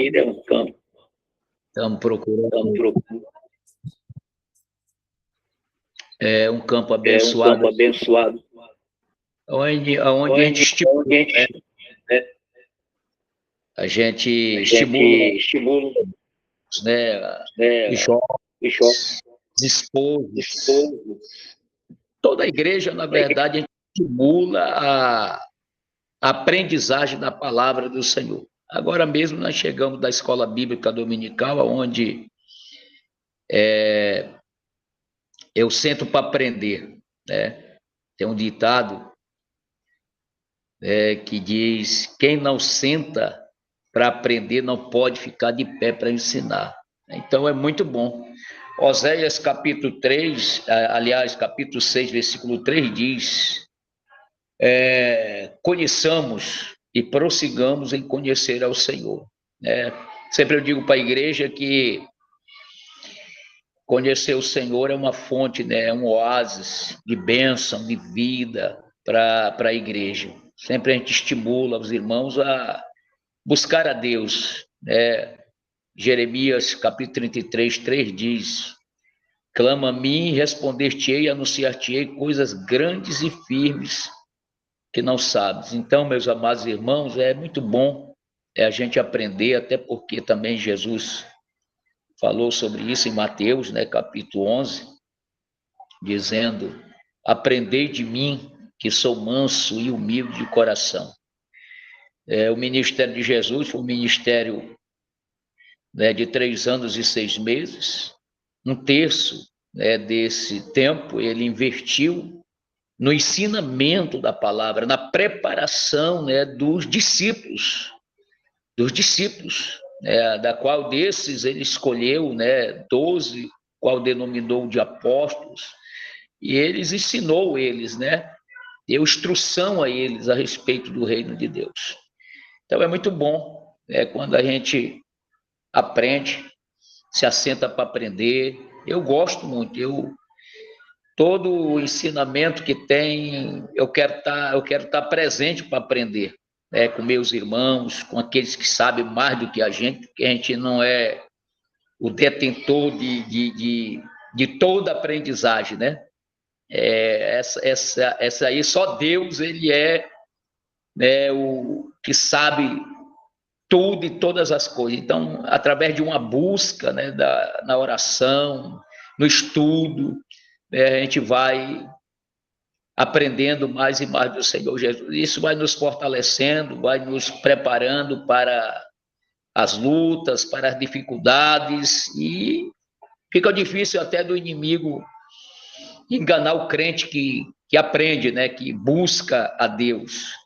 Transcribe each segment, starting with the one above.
aqui é um campo. Estamos procurando. É um campo abençoado. Onde a gente estimula, né? A gente estimula, né? Os jovens, os esposos. Toda a igreja, na verdade, a gente estimula a aprendizagem da palavra do Senhor. Agora mesmo nós chegamos da escola bíblica dominical, onde eu sento para aprender, né? Tem um ditado que diz: quem não senta para aprender não pode ficar de pé para ensinar. Então é muito bom. Oséias capítulo 3, aliás, capítulo 6, versículo 3 diz: conheçamos e prossigamos em conhecer ao Senhor. Sempre eu digo para a igreja que conhecer o Senhor é uma fonte, né? É um oásis de bênção, de vida para a igreja. Sempre a gente estimula os irmãos a buscar a Deus, né? Jeremias capítulo 33, 3 diz: clama a mim e responder-te-ei, anunciar-te-ei coisas grandes e firmes que não sabes. Então, meus amados irmãos, é muito bom a gente aprender, até porque também Jesus falou sobre isso em Mateus, né, capítulo 11, dizendo: aprendei de mim, que sou manso e humilde de coração. O ministério de Jesus foi um ministério, né, de 3 anos e 6 meses. Um terço, né, desse tempo ele investiu no ensinamento da palavra, na preparação, né, dos discípulos, né, da qual desses ele escolheu, né, 12, qual denominou de apóstolos, e eles ensinou eles, né, deu instrução a eles a respeito do reino de Deus. Então é muito bom, quando a gente aprende, se assenta para aprender. Eu gosto muito, todo o ensinamento que tem, eu quero estar presente para aprender, né, com meus irmãos, com aqueles que sabem mais do que a gente, porque a gente não é o detentor de toda a aprendizagem, né? Essa aí, só Deus, ele né, o que sabe tudo e todas as coisas. Então, através de uma busca, né, na oração, no estudo, né, a gente vai aprendendo mais e mais do Senhor Jesus. Isso vai nos fortalecendo, vai nos preparando para as lutas, para as dificuldades, e fica difícil até do inimigo enganar o crente que aprende, né, que busca a Deus.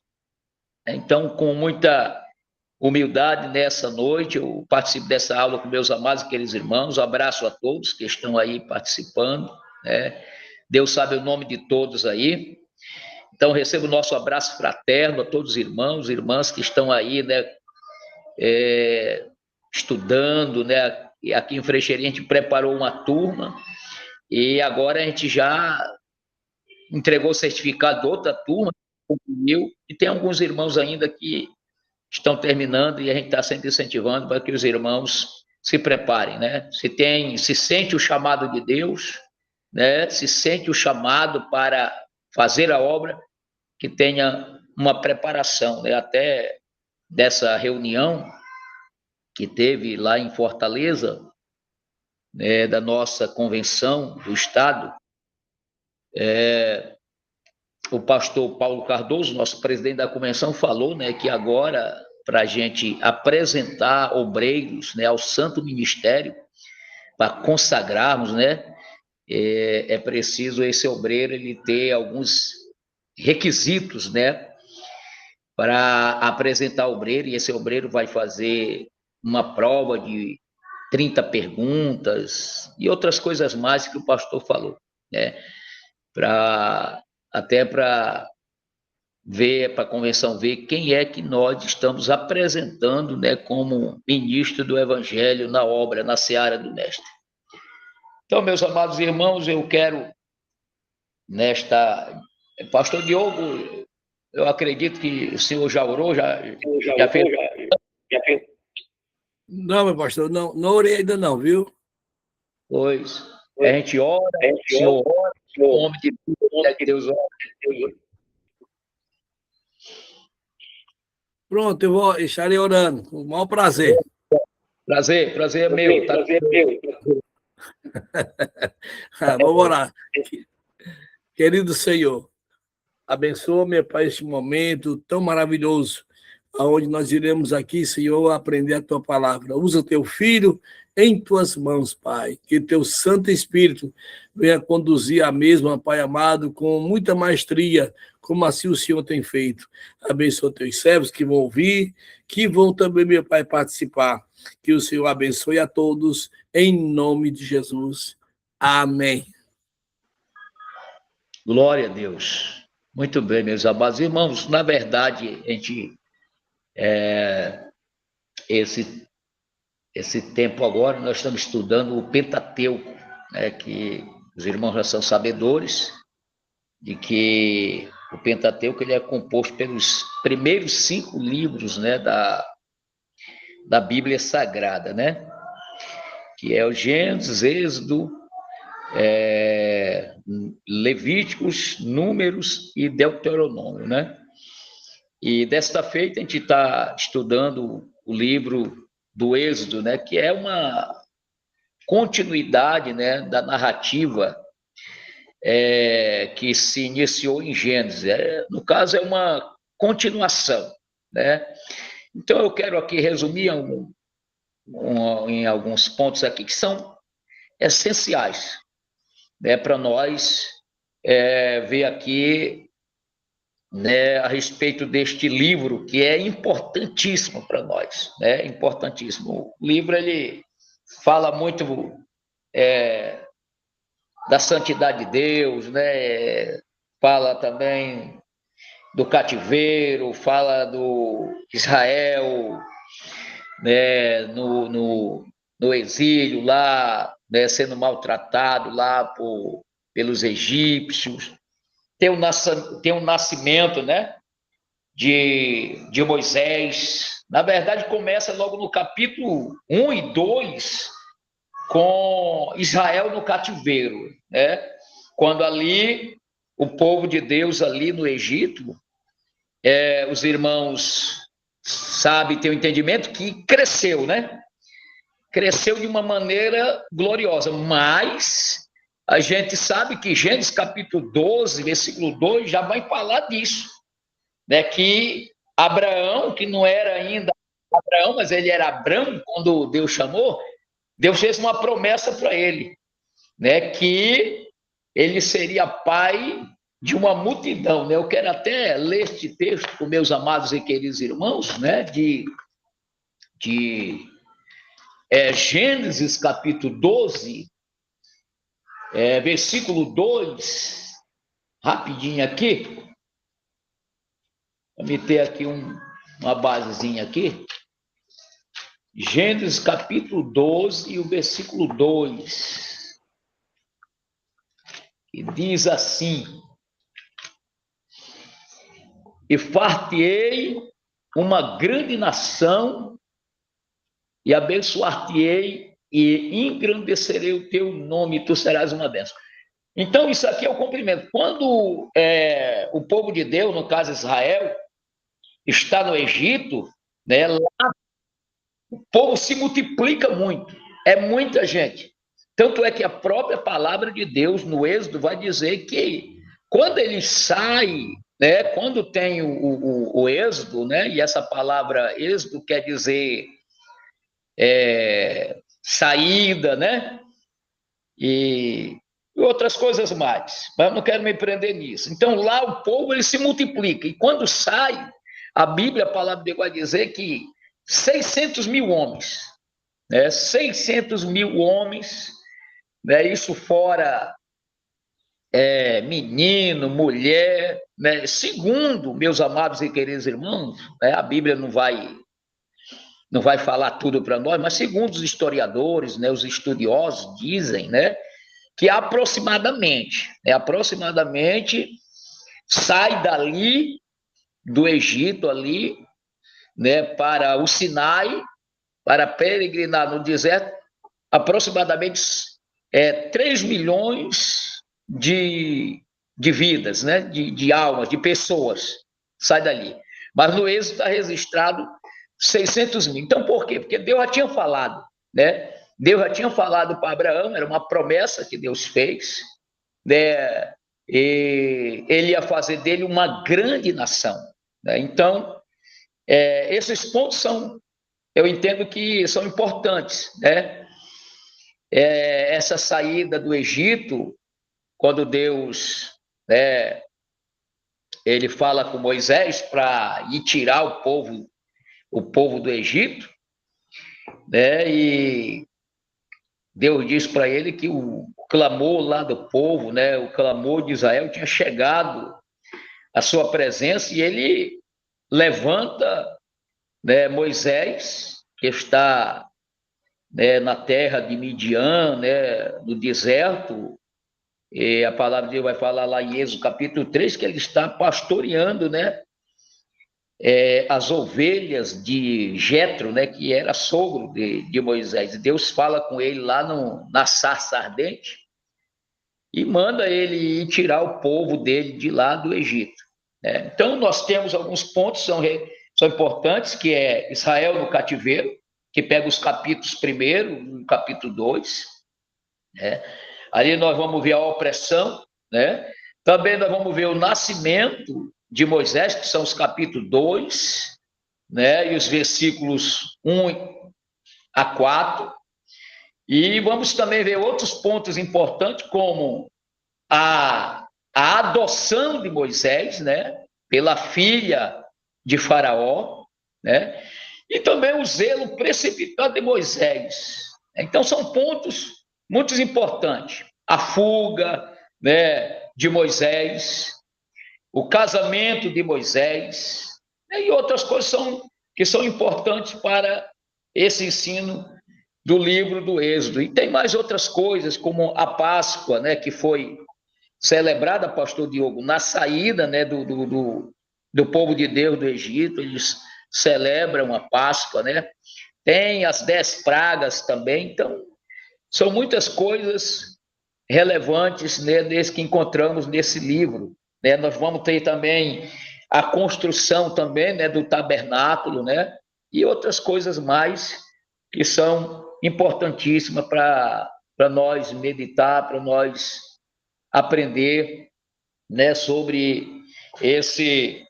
Então, com muita humildade, nessa noite, eu participo dessa aula com meus amados e queridos irmãos. Um abraço a todos que estão aí participando, né? Deus sabe o nome de todos aí. Então, recebo o nosso abraço fraterno a todos os irmãos e irmãs que estão aí, né, estudando, né? E aqui em Frecheirinha a gente preparou uma turma e agora a gente já entregou o certificado de outra turma, e tem alguns irmãos ainda que estão terminando, e a gente está sempre incentivando para que os irmãos se preparem, né? Se sente o chamado de Deus, né? Se sente o chamado para fazer a obra, que tenha uma preparação, né? Até dessa reunião que teve lá em Fortaleza, né, da nossa convenção do Estado, o pastor Paulo Cardoso, nosso presidente da convenção, falou, né, que agora, para a gente apresentar obreiros, né, ao santo ministério, para consagrarmos, né, é preciso esse obreiro ele ter alguns requisitos, né, para apresentar o obreiro, e esse obreiro vai fazer uma prova de 30 perguntas e outras coisas mais que o pastor falou, né, até para ver, para a convenção ver quem é que nós estamos apresentando, né, como ministro do evangelho na obra, na seara do mestre. Então, meus amados irmãos, eu quero pastor Diogo, eu acredito que o senhor já orou, já fez. Não, meu pastor, não orei ainda não, viu? Pois, a gente ora, o Senhor ora, o homem de Deus ora. Pronto, estarei orando, com o maior prazer. Prazer é meu. Tá? Vamos orar. Querido Senhor, abençoa, meu Pai, este momento tão maravilhoso, onde nós iremos aqui, Senhor, aprender a tua palavra. Usa teu filho em tuas mãos, Pai. Que teu Santo Espírito venha conduzir a mesma, Pai amado, com muita maestria, como assim o Senhor tem feito. Abençoa teus servos que vão ouvir, que vão também, meu Pai, participar. Que o Senhor abençoe a todos, em nome de Jesus. Amém. Glória a Deus. Muito bem, meus amados irmãos. Na verdade, a gente, esse tempo agora, nós estamos estudando o Pentateuco, né, que os irmãos já são sabedores de que o Pentateuco ele é composto pelos primeiros 5 livros, né, da Bíblia Sagrada, né? Que é o Gênesis, Êxodo, Levíticos, Números e Deuteronômio, né? E desta feita a gente está estudando o livro do Êxodo, né? Que é uma continuidade, né, da narrativa que se iniciou em Gênesis. No caso, é uma continuação, né? Então eu quero aqui resumir em alguns pontos aqui que são essenciais, né, para nós ver aqui, né, a respeito deste livro que é importantíssimo para nós, né, importantíssimo. O livro ele fala muito da santidade de Deus, né, fala também do cativeiro, fala do Israel, né, no exílio lá, né, sendo maltratado lá pelos egípcios. Tem um nascimento, né, de Moisés. Na verdade, começa logo no capítulo 1 e 2 com Israel no cativeiro, né? Quando ali o povo de Deus ali no Egito, os irmãos sabem, tem o entendimento que cresceu, né? Cresceu de uma maneira gloriosa, mas a gente sabe que Gênesis capítulo 12, versículo 2, já vai falar disso, né? Que Abraão, que não era ainda Abraão, mas ele era Abrão, quando Deus chamou, Deus fez uma promessa para ele, né? Que ele seria pai de uma multidão, né? Eu quero até ler este texto com meus amados e queridos irmãos, né? De Gênesis capítulo 12, versículo 2, rapidinho aqui, vou meter aqui uma basezinha aqui. Gênesis capítulo 12 e o versículo 2, que diz assim: e far-te-ei uma grande nação, e abençoar-te-ei, e engrandecerei o teu nome, e tu serás uma bênção. Então, isso aqui é o cumprimento. Quando o povo de Deus, no caso Israel, está no Egito, né, lá o povo se multiplica muito, é muita gente. Tanto é que a própria palavra de Deus no Êxodo vai dizer que quando ele sai, né, quando tem o Êxodo, né, e essa palavra Êxodo quer dizer saída, né, e outras coisas mais, mas eu não quero me prender nisso. Então lá o povo ele se multiplica, e quando sai, a Bíblia, a palavra de Deus vai dizer que 600 mil homens, né, 600 mil homens, né, isso fora menino, mulher, né, segundo meus amados e queridos irmãos, né, a Bíblia não vai falar tudo para nós, mas segundo os historiadores, né, os estudiosos dizem, né, que aproximadamente sai dali do Egito ali, né, para o Sinai, para peregrinar no deserto, aproximadamente 3 milhões de vidas, né? de almas, de pessoas, sai dali. Mas no Êxodo está registrado 600 mil. Então, por quê? Porque Deus já tinha falado, né? Deus já tinha falado para Abraão, era uma promessa que Deus fez, né? E ele ia fazer dele uma grande nação, né? Então, esses pontos eu entendo que são importantes, né? Essa saída do Egito, quando Deus, né, ele fala com Moisés para ir tirar o povo do Egito, né? E Deus diz para ele que o clamor lá do povo, né, o clamor de Israel tinha chegado à sua presença, e ele levanta, né, Moisés, que está, né, na terra de Midian, né, no deserto, e a palavra de Deus vai falar lá em Êxodo capítulo 3, que ele está pastoreando, né, as ovelhas de Jetro, né, que era sogro de Moisés. E Deus fala com ele lá na sarça ardente e manda ele ir tirar o povo dele de lá do Egito, né? Então, nós temos alguns pontos que são importantes, que é Israel no cativeiro, que pega os capítulos 1, no capítulo 2, né? Ali nós vamos ver a opressão, né? Também nós vamos ver o nascimento de Moisés, que são os capítulos 2, né? E os versículos 1 a 4. E vamos também ver outros pontos importantes, como a adoção de Moisés, né? Pela filha de Faraó, né? E também o zelo precipitado de Moisés. Então, são pontos muito importantes. A fuga, né, de Moisés, o casamento de Moisés, né, e outras coisas que são importantes para esse ensino do livro do Êxodo. E tem mais outras coisas, como a Páscoa, né, que foi celebrada, pastor Diogo, na saída, né, do povo de Deus do Egito. Eles celebram a Páscoa, né? Tem as 10 pragas também. Então, são muitas coisas relevantes, né, que encontramos nesse livro, né? Nós vamos ter também a construção também, né, do tabernáculo, né? E outras coisas mais que são importantíssimas para nós meditar, para nós aprender, né, sobre esse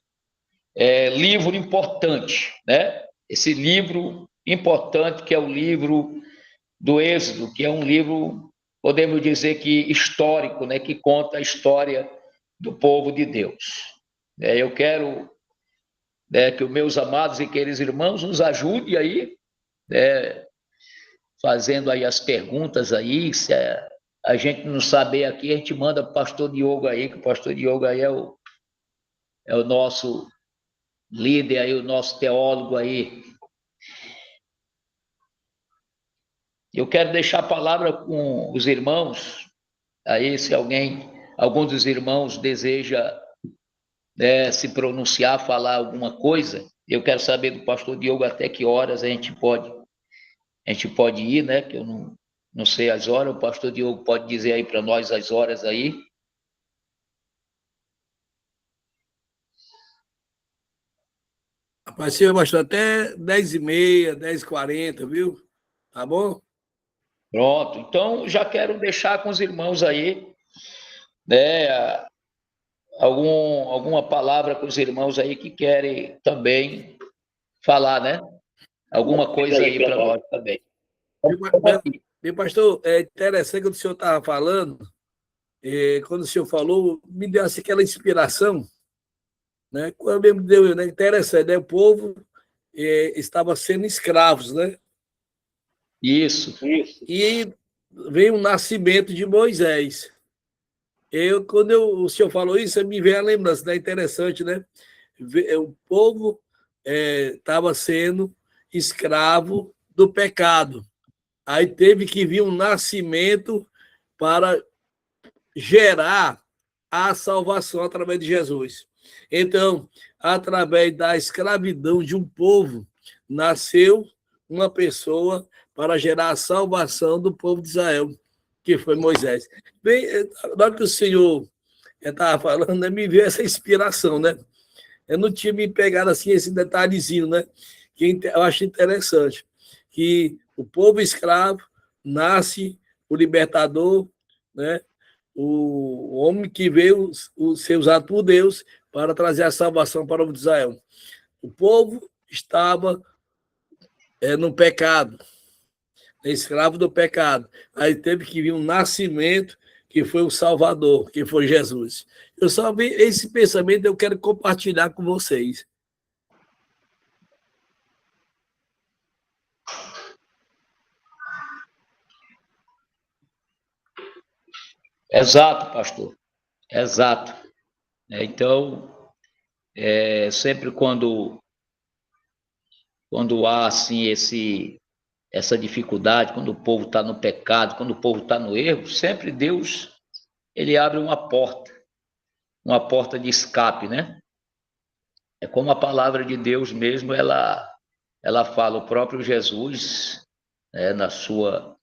livro importante, né? Esse livro importante que é o livro do Êxodo, que é um livro, podemos dizer que histórico, né, que conta a história do povo de Deus. Eu quero, né, que os meus amados e queridos irmãos nos ajudem aí, né, fazendo aí as perguntas aí. Se a gente não saber aqui, a gente manda para o pastor Diogo aí, que o pastor Diogo aí é o nosso líder aí, o nosso teólogo aí. Eu quero deixar a palavra com os irmãos, aí se algum dos irmãos deseja, né, se pronunciar, falar alguma coisa. Eu quero saber do pastor Diogo até que horas a gente pode ir, né, que eu não sei as horas. O pastor Diogo pode dizer aí para nós as horas aí. Rapaz, senhor, pastor, até 10h30, 10h40, viu? Tá bom? Pronto. Então, já quero deixar com os irmãos aí, né, alguma palavra com os irmãos aí que querem também falar, né? Alguma coisa aí para nós também. Meu pastor, é interessante que o senhor estava falando, quando o senhor falou, me deu assim, aquela inspiração, né? Quando mesmo deu, né? Interessante, né? O povo estava sendo escravos, né? Isso. E veio o nascimento de Moisés. Quando o senhor falou isso, me veio a lembrança, né? Interessante, né? O povo estava sendo escravo do pecado. Aí teve que vir um nascimento para gerar a salvação através de Jesus. Então, através da escravidão de um povo, nasceu uma pessoa para gerar a salvação do povo de Israel, que foi Moisés. Bem, na hora que o Senhor estava falando, né, me veio essa inspiração, né? Eu não tinha me pegado assim esse detalhezinho, né? Que eu acho interessante, que o povo escravo nasce o libertador, né? O homem que veio ser usado por Deus para trazer a salvação para o povo de Israel. O povo estava no pecado, escravo do pecado. Aí teve que vir um nascimento que foi o Salvador, que foi Jesus. Eu só vi esse pensamento, eu quero compartilhar com vocês. Exato, pastor. Exato. Então, sempre quando há assim essa dificuldade, quando o povo está no pecado, quando o povo está no erro, sempre Deus ele abre uma porta de escape, né? É como a palavra de Deus mesmo, ela fala, o próprio Jesus, na sua,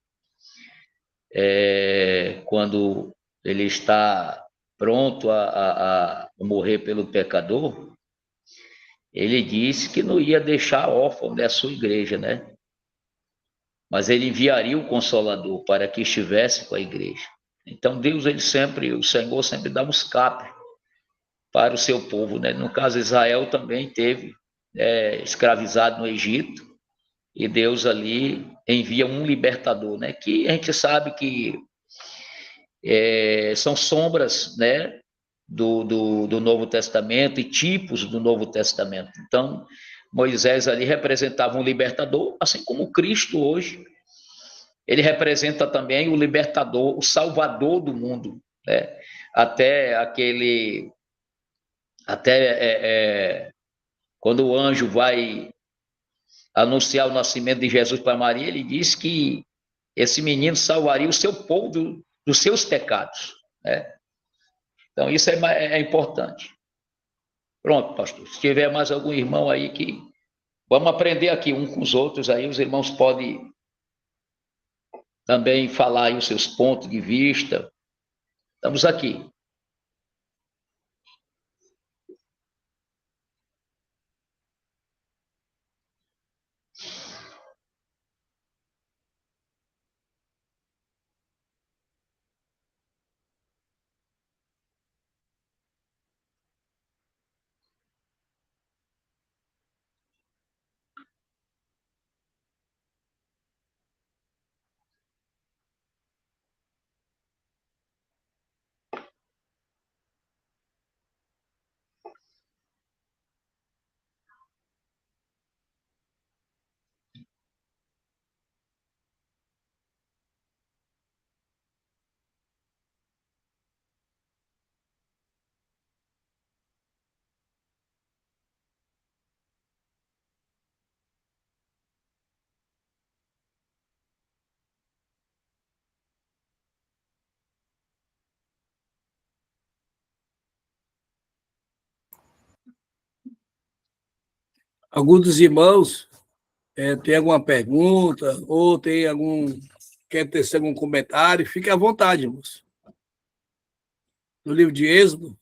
quando ele está pronto a morrer pelo pecador, ele disse que não ia deixar órfão da sua igreja, né? Mas ele enviaria o Consolador para que estivesse com a igreja. Então Deus, o Senhor sempre dá um escape para o seu povo, né? No caso, Israel também teve escravizado no Egito, e Deus ali envia um libertador, né? Que a gente sabe que são sombras, né? Do Novo Testamento e tipos do Novo Testamento. Então, Moisés ali representava um libertador, assim como Cristo hoje, ele representa também o libertador, o salvador do mundo, né? Até aquele, até quando o anjo vai anunciar o nascimento de Jesus para Maria, ele diz que esse menino salvaria o seu povo dos seus pecados, né? Então isso é importante. Pronto, pastor. Se tiver mais algum irmão aí que vamos aprender aqui um com os outros, aí os irmãos podem também falar aí os seus pontos de vista. Estamos aqui. Alguns dos irmãos tem alguma pergunta ou quer ter algum comentário, fique à vontade, moço. No livro de Êxodo,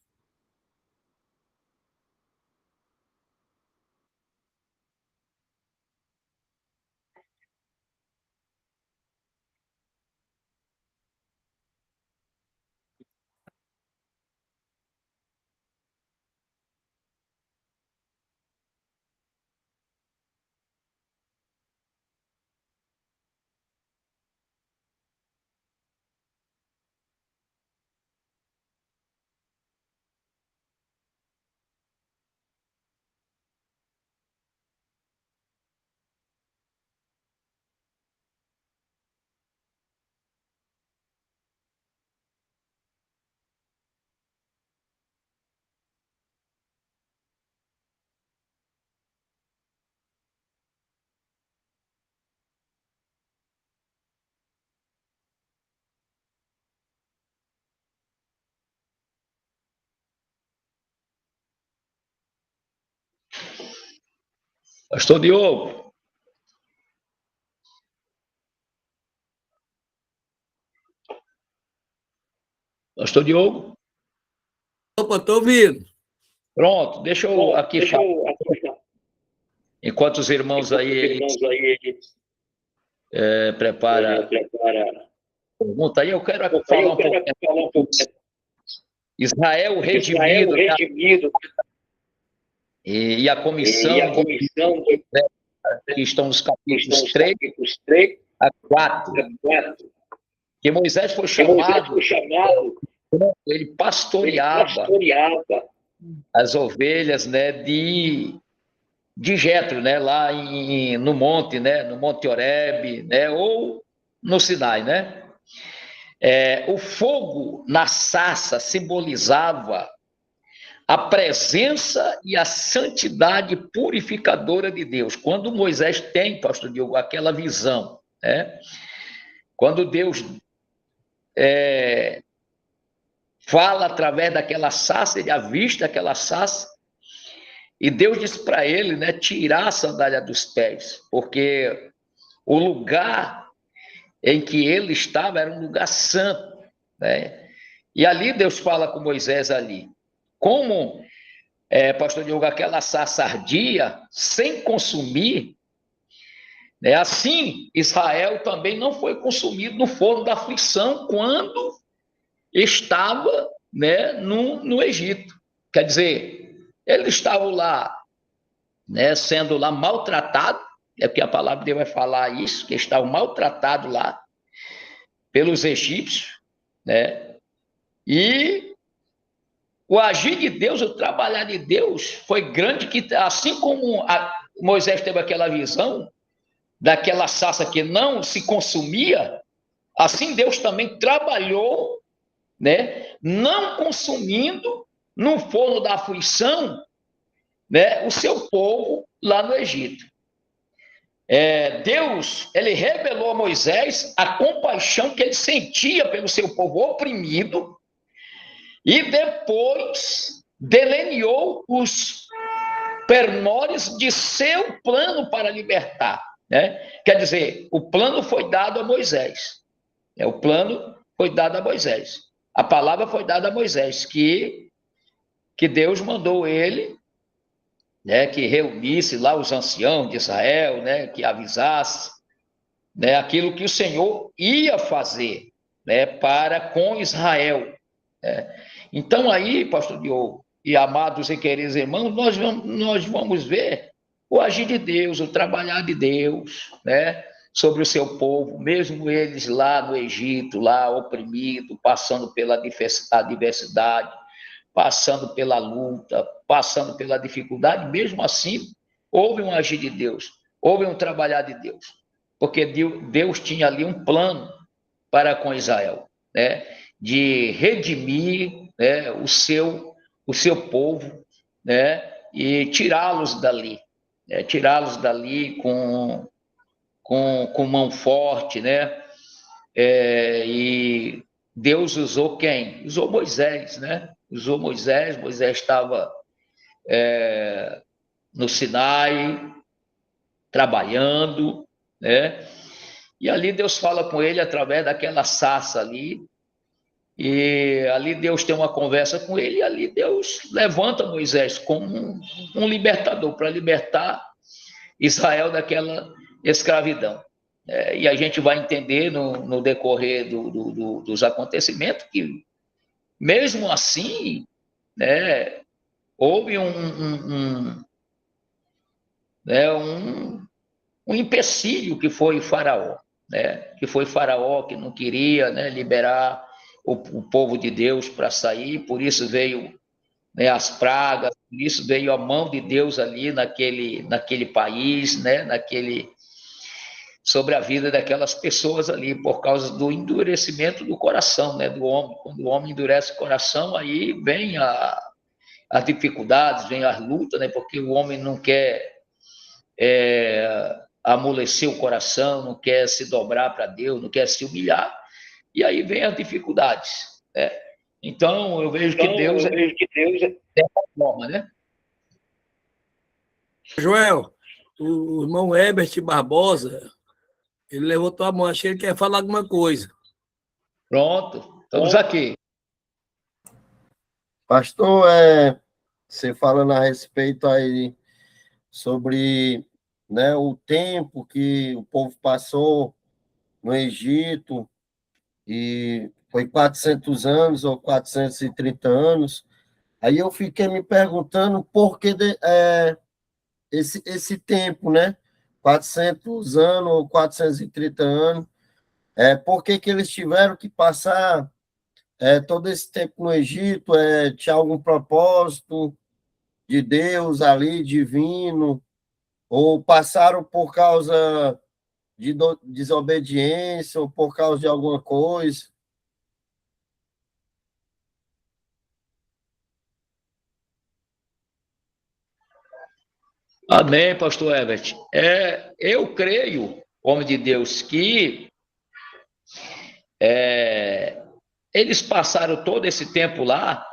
Pastor Diogo, Pastor Diogo? Opa, estou ouvindo. Pronto, deixa eu aqui falar. Enquanto os irmãos aí eles, preparam a pergunta, aí eu quero falar um pouco. Israel redimido, né? E a comissão que estão nos capítulos 3 a 4, que Moisés foi chamado, ele pastoreava as ovelhas, né, de Jetro, né, lá no monte, né, no Monte Horebe, né, ou no Sinai, né? O fogo na sarça simbolizava a presença e a santidade purificadora de Deus. Quando Moisés tem, pastor Diogo, aquela visão, né? Quando Deus fala através daquela sarça, ele avista aquela sarça, e Deus diz para ele, né, tirar a sandália dos pés, porque o lugar em que ele estava era um lugar santo, né? E ali Deus fala com Moisés ali, como pastor Diogo, aquela sarça ardia sem consumir, né? Assim Israel também não foi consumido no forno da aflição quando estava, né, no Egito. Quer dizer, eles estavam lá, né, sendo lá maltratados, é porque a palavra de Deus vai falar isso, que estavam maltratados lá pelos egípcios, né? E o agir de Deus, o trabalhar de Deus foi grande, que assim como Moisés teve aquela visão daquela sarça que não se consumia, assim Deus também trabalhou, né, não consumindo no forno da aflição, né, o seu povo lá no Egito. Deus, ele revelou a Moisés a compaixão que ele sentia pelo seu povo oprimido, e depois delineou os pormenores de seu plano para libertar, né? Quer dizer, o plano foi dado a Moisés. O plano foi dado a Moisés. A palavra foi dada a Moisés, que Deus mandou ele, né, que reunisse lá os anciãos de Israel, né, que avisasse, né, aquilo que o Senhor ia fazer, né, para com Israel, né? Então aí, pastor Diogo, e amados e queridos irmãos, nós vamos ver o agir de Deus, o trabalhar de Deus, né, sobre o seu povo, mesmo eles lá no Egito, lá oprimido, passando pela adversidade, passando pela luta, passando pela dificuldade, mesmo assim, houve um agir de Deus, houve um trabalhar de Deus, porque Deus tinha ali um plano para com Israel, né, de redimir, né, o seu povo, né, e tirá-los dali, né, com mão forte, né, e Deus usou quem? Usou Moisés, né? Usou Moisés estava no Sinai, trabalhando, né? E ali Deus fala com ele através daquela sarça ali, e ali Deus tem uma conversa com ele, e ali Deus levanta Moisés como um libertador, para libertar Israel daquela escravidão. E a gente vai entender no decorrer dos acontecimentos que, mesmo assim, né, houve um empecilho, que foi Faraó, né, que não queria, né, liberar o povo de Deus para sair, por isso veio, né, as pragas, por isso veio a mão de Deus ali naquele país, né, sobre a vida daquelas pessoas ali, por causa do endurecimento do coração, né, do homem. Quando o homem endurece o coração, aí vem as dificuldades, vem as lutas, né, porque o homem não quer amolecer o coração, não quer se dobrar para Deus, não quer se humilhar, e aí vem as dificuldades, né? Então, eu vejo que Deus é dessa forma, né? Joel, o irmão Herbert Barbosa, ele levantou a mão, achei que ele quer falar alguma coisa. Pronto, estamos aqui. Pastor, você falando a respeito aí sobre, né, o tempo que o povo passou no Egito, e foi 400 anos ou 430 anos, aí eu fiquei me perguntando por que esse tempo, né? 400 anos ou 430 anos, por que que eles tiveram que passar todo esse tempo no Egito? Tinha algum propósito de Deus ali, divino, ou passaram por causa de desobediência, ou por causa de alguma coisa? Amém, pastor Herbert. Eu creio, homem de Deus, que eles passaram todo esse tempo lá.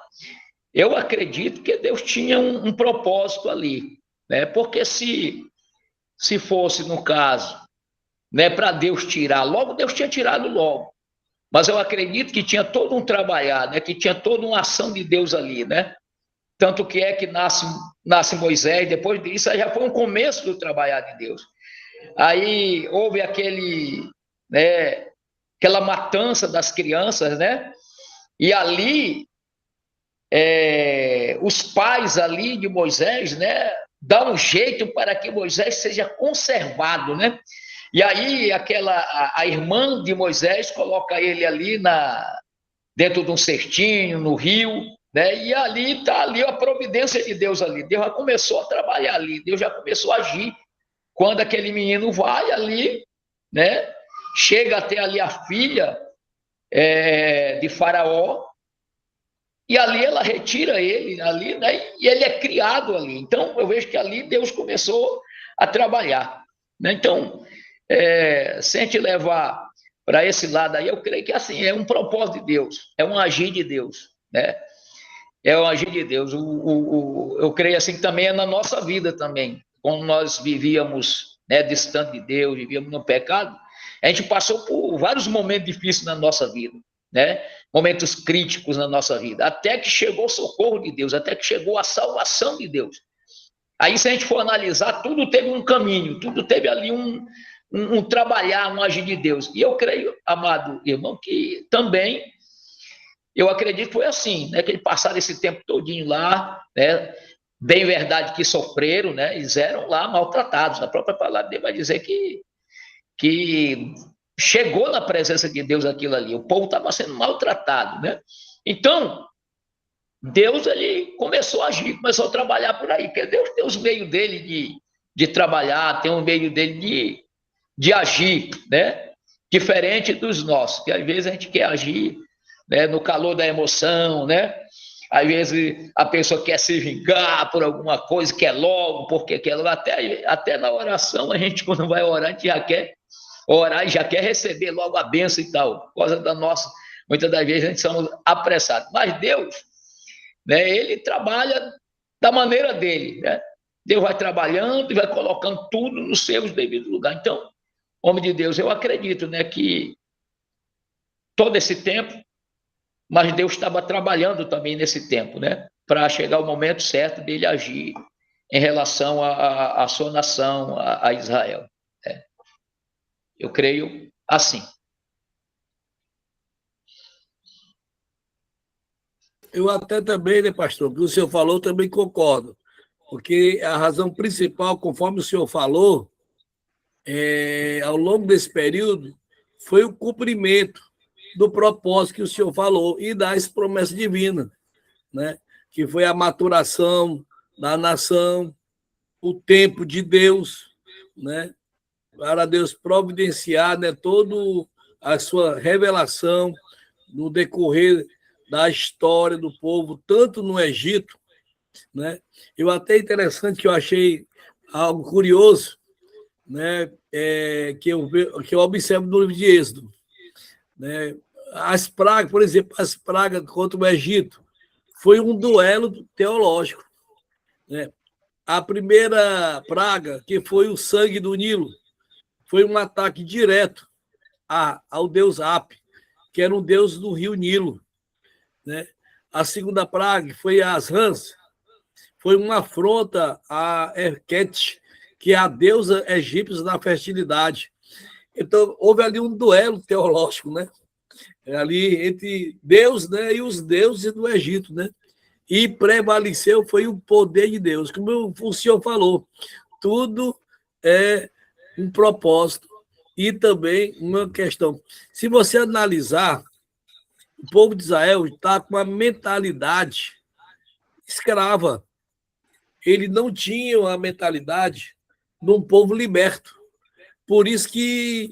Eu acredito que Deus tinha um propósito ali, né? Porque se fosse, no caso, né, para Deus tirar logo, Deus tinha tirado logo. Mas eu acredito que tinha todo um trabalhar, né? Que tinha toda uma ação de Deus ali, né? Tanto que é que nasce Moisés, depois disso já foi um começo do trabalhar de Deus. Aí houve né, aquela matança das crianças, né? E ali, os pais ali de Moisés, né? Dá um jeito para que Moisés seja conservado, né? E aí a irmã de Moisés coloca ele ali dentro de um cestinho, no rio, né? E ali está ali a providência de Deus ali. Deus já começou a trabalhar ali, Deus já começou a agir. Quando aquele menino vai ali, né? Chega até ali a filha de Faraó, e ali ela retira ele ali, né? E ele é criado ali. Então eu vejo que ali Deus começou a trabalhar, né? Então, se a gente levar para esse lado aí, eu creio que assim é um propósito de Deus, é um agir de Deus, né? É um agir de Deus. Eu creio assim que também é na nossa vida também, como nós vivíamos, né, distante de Deus, vivíamos no pecado, a gente passou por vários momentos difíceis na nossa vida, né? Momentos críticos na nossa vida, até que chegou o socorro de Deus, até que chegou a salvação de Deus. Aí, se a gente for analisar, tudo teve um caminho, tudo teve ali um trabalhar, um agir de Deus. E eu creio, amado irmão, que também, eu acredito que foi assim, né? Que eles passaram esse tempo todinho lá, né? Bem verdade que sofreram, né? Eles eram lá maltratados. A própria palavra dele vai dizer que chegou na presença de Deus aquilo ali. O povo estava sendo maltratado, né? Então, Deus ele começou a agir, começou a trabalhar por aí, porque Deus tem os meios dele de trabalhar, tem um meio dele de agir, né? Diferente dos nossos, que às vezes a gente quer agir, né, no calor da emoção, né? Às vezes a pessoa quer se vingar por alguma coisa, quer logo, porque quer logo. Até na oração, a gente, quando vai orar, a gente já quer orar e já quer receber logo a bênção e tal. Por causa da nossa, muitas das vezes a gente somos apressados. Mas Deus, né, ele trabalha da maneira dele, né? Deus vai trabalhando e vai colocando tudo nos seus devidos lugares. Então, homem de Deus, eu acredito, né, que todo esse tempo, mas Deus estava trabalhando também nesse tempo, né, para chegar o momento certo dele agir em relação à sua nação, a Israel. Né? Eu creio assim. Eu até também, né, pastor, o que o senhor falou, também concordo, porque a razão principal, conforme o senhor falou, ao longo desse período, foi o cumprimento do propósito que o senhor falou e das promessas divinas, né? Que foi a maturação da nação, o tempo de Deus, né? Para Deus providenciar, né, toda a sua revelação no decorrer da história do povo, tanto no Egito, né? Eu até interessante que eu achei algo curioso, né? Que eu observo no livro de Êxodo, né? As pragas, por exemplo, as pragas contra o Egito, foi um duelo teológico, né? A primeira praga, que foi o sangue do Nilo, foi um ataque direto ao deus Ap, que era um deus do rio Nilo, né? A segunda praga, que foi as rãs, foi uma afronta a Erquete, que é a deusa egípcia da fertilidade. Então, houve ali um duelo teológico, né? Ali entre Deus, né, e os deuses do Egito, né? E prevaleceu foi o poder de Deus. Como o senhor falou, tudo é um propósito e também uma questão. Se você analisar, o povo de Israel está com uma mentalidade escrava. Ele não tinha a mentalidade de um povo liberto. Por isso que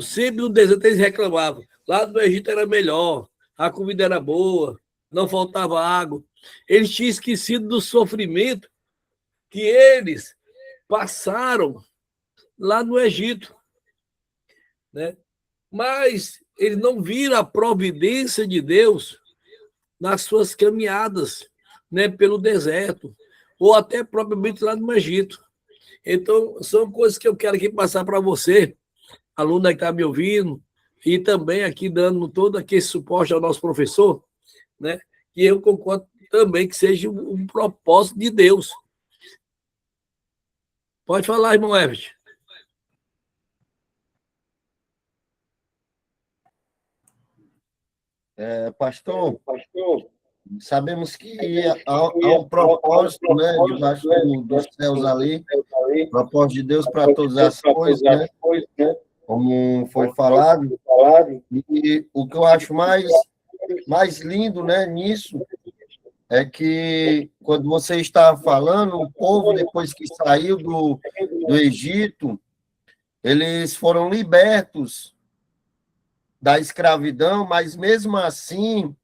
sempre no deserto eles reclamavam. Lá no Egito era melhor, a comida era boa, não faltava água. Eles tinham esquecido do sofrimento que eles passaram lá no Egito, né? Mas eles não viram a providência de Deus nas suas caminhadas, né, pelo deserto, ou até propriamente lá no Egito. Então, são coisas que eu quero aqui passar para você, aluno que está me ouvindo, e também aqui dando todo aquele suporte ao nosso professor, né? E eu concordo também que seja um propósito de Deus. Pode falar, irmão Everett. Pastor, sabemos que há um propósito, né, debaixo dos céus ali, propósito de Deus para todas as coisas, né, como foi falado, e o que eu acho mais lindo, né, nisso, é que quando você estava falando, o povo, depois que saiu do Egito, eles foram libertos da escravidão, mas mesmo assim,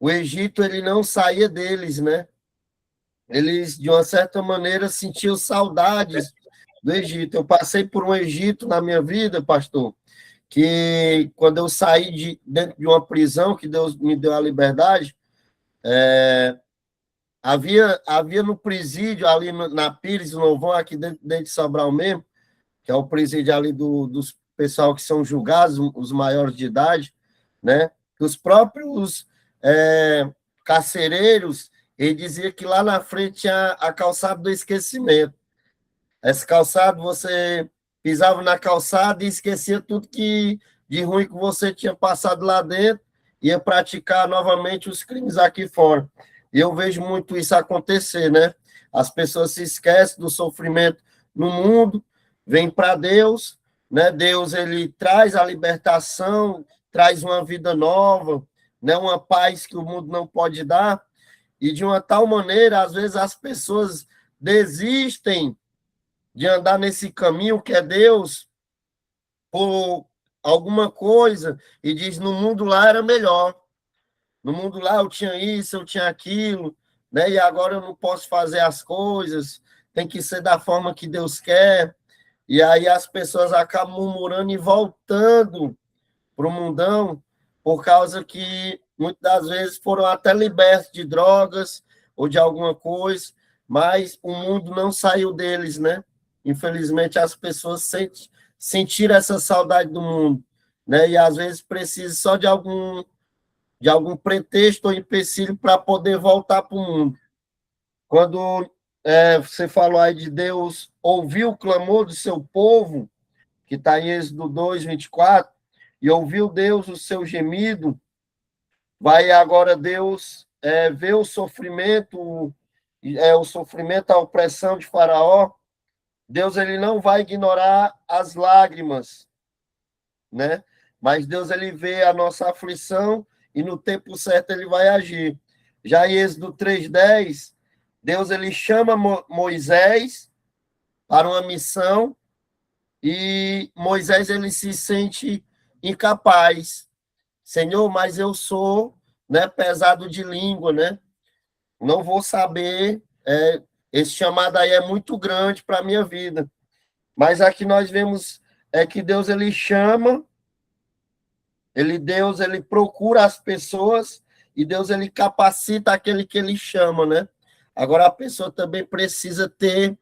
o Egito ele não saía deles, né? Eles, de uma certa maneira, sentiam saudades do Egito. Eu passei por um Egito na minha vida, pastor, que quando eu saí dentro de uma prisão, que Deus me deu a liberdade, havia no presídio, ali na Pires Novão, aqui dentro de Sobral mesmo, que é o presídio ali dos pessoal que são julgados, os maiores de idade, né? Os próprios carcereiros, ele dizia que lá na frente tinha a calçada do esquecimento. Esse calçado, você pisava na calçada e esquecia tudo de ruim que você tinha passado lá dentro, ia praticar novamente os crimes aqui fora. E eu vejo muito isso acontecer, né? As pessoas se esquecem do sofrimento no mundo, vêm para Deus, né? Deus, ele traz a libertação, traz uma vida nova, né? Uma paz que o mundo não pode dar, e de uma tal maneira, às vezes, as pessoas desistem de andar nesse caminho que é Deus por alguma coisa e diz, no mundo lá era melhor. No mundo lá eu tinha isso, eu tinha aquilo, né? E agora eu não posso fazer as coisas, tem que ser da forma que Deus quer. E aí as pessoas acabam murmurando e voltando para o mundão por causa que muitas das vezes foram até libertos de drogas ou de alguma coisa, mas o mundo não saiu deles, né? Infelizmente, as pessoas sentiram essa saudade do mundo, né? E às vezes precisam só de algum pretexto ou empecilho para poder voltar para o mundo. Quando você falou aí de Deus ouvir o clamor do seu povo, que está em Êxodo 2, 24, e ouviu Deus o seu gemido, vai agora Deus ver o sofrimento, a opressão de Faraó. Deus ele não vai ignorar as lágrimas, né? Mas Deus ele vê a nossa aflição e no tempo certo ele vai agir. Já em Êxodo 3:10, Deus ele chama Moisés para uma missão e Moisés ele se sente incapaz. Senhor, mas eu sou, né, pesado de língua, né? Não vou saber, esse chamado aí é muito grande para a minha vida. Mas aqui nós vemos que Deus ele chama, Deus ele procura as pessoas e Deus ele capacita aquele que ele chama, né? Agora a pessoa também precisa ter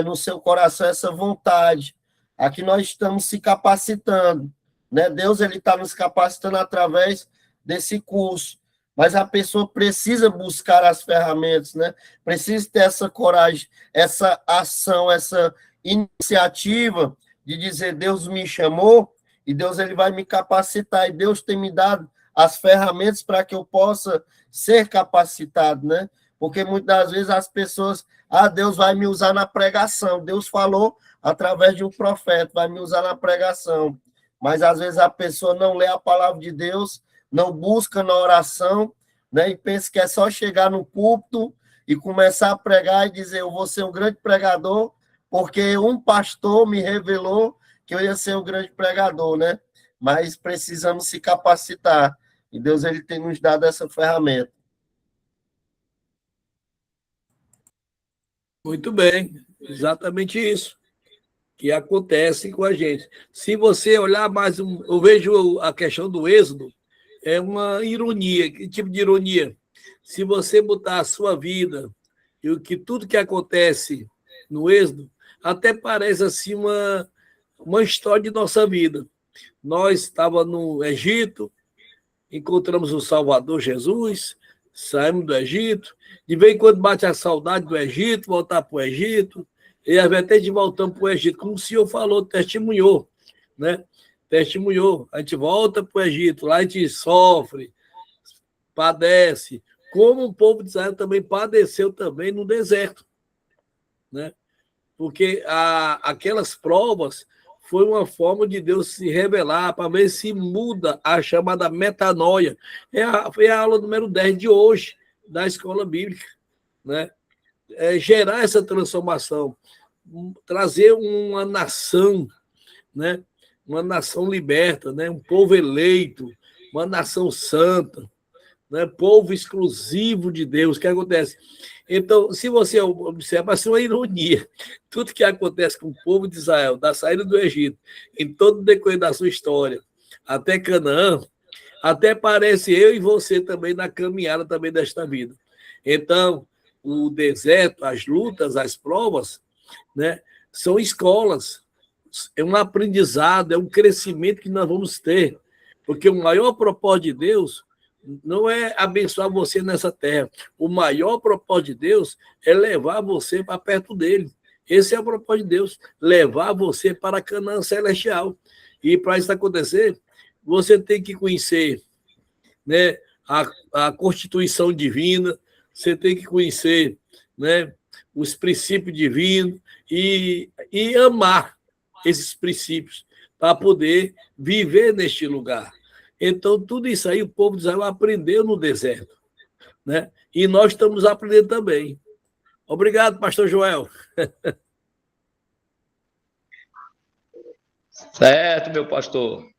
no seu coração essa vontade. Aqui nós estamos se capacitando, né? Deus ele está nos capacitando através desse curso, mas a pessoa precisa buscar as ferramentas, né? Precisa ter essa coragem, essa ação, essa iniciativa de dizer, Deus me chamou e Deus ele vai me capacitar, e Deus tem me dado as ferramentas para que eu possa ser capacitado, né? Porque muitas das vezes as pessoas, Deus vai me usar na pregação, Deus falou através de um profeta, vai me usar na pregação, mas às vezes a pessoa não lê a palavra de Deus, não busca na oração, né? E pensa que é só chegar no púlpito e começar a pregar e dizer, eu vou ser um grande pregador, porque um pastor me revelou que eu ia ser um grande pregador, né? Mas precisamos se capacitar, e Deus ele tem nos dado essa ferramenta. Muito bem, exatamente isso que acontece com a gente. Se você olhar mais, eu vejo a questão do êxodo, é uma ironia. Que tipo de ironia? Se você botar a sua vida e o que tudo que acontece no êxodo, até parece assim uma história de nossa vida. Nós estávamos no Egito, encontramos o Salvador Jesus, saímos do Egito, de vez em quando bate a saudade do Egito, voltar para o Egito, e às vezes até de voltando para o Egito, como o senhor falou, testemunhou, né? Testemunhou. A gente volta para o Egito, lá a gente sofre, padece, como o povo de Israel também padeceu também no deserto, né? Porque aquelas provas foi uma forma de Deus se revelar, para ver se muda a chamada metanoia. Foi a aula número 10 de hoje, da escola bíblica, né? Gerar essa transformação, trazer uma nação, né? Uma nação liberta, né? Um povo eleito, uma nação santa, né? Povo exclusivo de Deus. O que acontece? Então, se você observa, vai ser uma ironia. Tudo que acontece com o povo de Israel, da saída do Egito, em todo o decorrer da sua história, até Canaã, até parece eu e você também na caminhada também desta vida. Então, o deserto, as lutas, as provas, né, são escolas, é um aprendizado, é um crescimento que nós vamos ter, porque o maior propósito de Deus não é abençoar você nessa terra. O maior propósito de Deus é levar você para perto dele. Esse é o propósito de Deus, levar você para a Canaã celestial. E para isso acontecer, você tem que conhecer, né, a Constituição divina, você tem que conhecer, né, os princípios divinos e amar esses princípios para poder viver neste lugar. Então, tudo isso aí o povo de Israel aprendeu no deserto, né? E nós estamos aprendendo também. Obrigado, pastor Joel. Certo, meu pastor.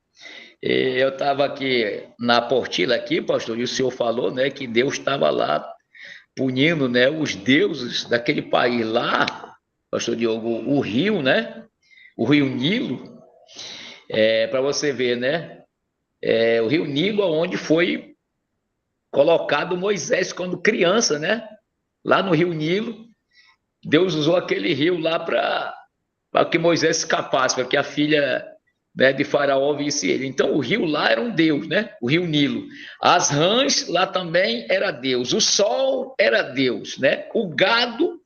Eu estava aqui na portilha aqui, pastor, e o senhor falou, né, que Deus estava lá punindo, né, os deuses daquele país lá, pastor Diogo, o rio, né, o rio Nilo, para você ver, né, o rio Nilo, onde foi colocado Moisés quando criança, né, lá no rio Nilo, Deus usou aquele rio lá para que Moisés escapasse, para que a filha, né, de Faraó visse ele. Então, o rio lá era um deus, né? O rio Nilo. As rãs lá também era Deus. O sol era Deus, né? O gado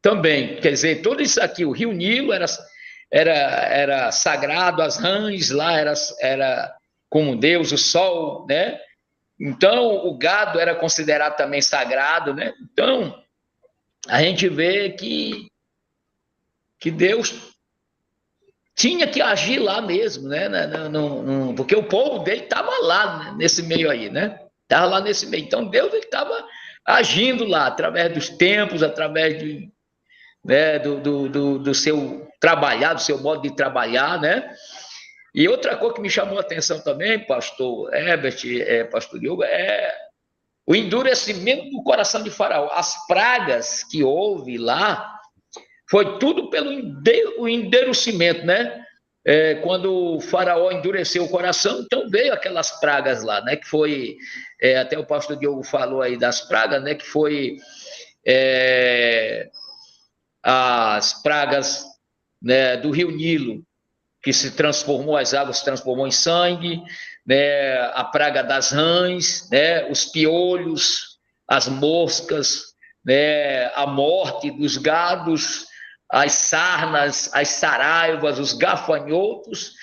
também. Quer dizer, tudo isso aqui, o rio Nilo era sagrado, as rãs lá era como Deus, o sol, né? Então, o gado era considerado também sagrado, né? Então, a gente vê que Deus tinha que agir lá mesmo, né? Porque o povo dele estava lá, né, nesse meio aí, né? Estava lá nesse meio. Então, Deus estava agindo lá, através dos tempos, através né, do seu trabalhar, do seu modo de trabalhar, né? E outra coisa que me chamou a atenção também, pastor Herbert, pastor Diogo, é o endurecimento do coração de Faraó. As pragas que houve lá foi tudo pelo endurecimento, né? Quando o Faraó endureceu o coração, então veio aquelas pragas lá, né? Que foi, até o pastor Diogo falou aí das pragas, né? Que foi as pragas, né, do rio Nilo, que se transformou, as águas se transformou em sangue, né, a praga das rãs, né, os piolhos, as moscas, né, a morte dos gados, as sarnas, as saraivas, os gafanhotos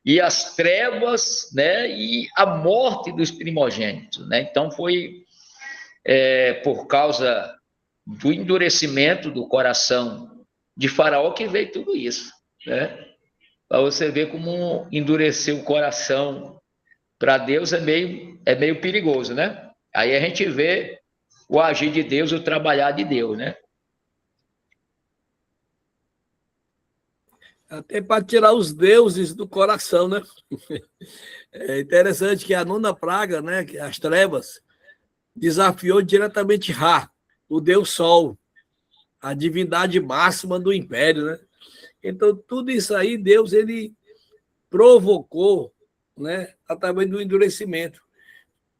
e as trevas, né, e a morte dos primogênitos, né? Então foi por causa do endurecimento do coração de Faraó que veio tudo isso, né? Para você ver como endurecer o coração para Deus é meio perigoso, né? Aí a gente vê o agir de Deus, o trabalhar de Deus, né? Até para tirar os deuses do coração, né? É interessante que a nona praga, né, que as trevas, desafiou diretamente Ra, o deus Sol, a divindade máxima do império, né? Então, tudo isso aí, Deus, ele provocou, né, através do endurecimento.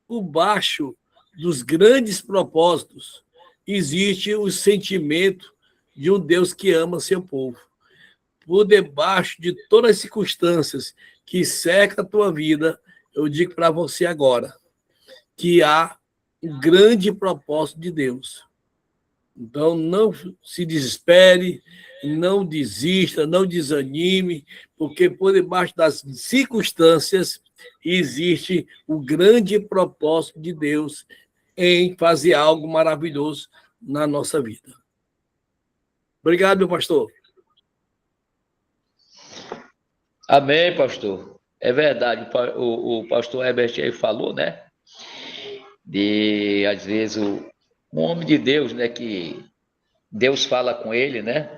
Por baixo dos grandes propósitos, existe o sentimento de um Deus que ama seu povo. Por debaixo de todas as circunstâncias que cercam a tua vida, eu digo para você agora que há um grande propósito de Deus. Então, não se desespere, não desista, não desanime, porque por debaixo das circunstâncias existe o grande propósito de Deus em fazer algo maravilhoso na nossa vida. Obrigado, meu pastor. Amém, pastor. É verdade, o pastor Herbert aí falou, né? De, às vezes, um homem de Deus, né? Que Deus fala com ele, né?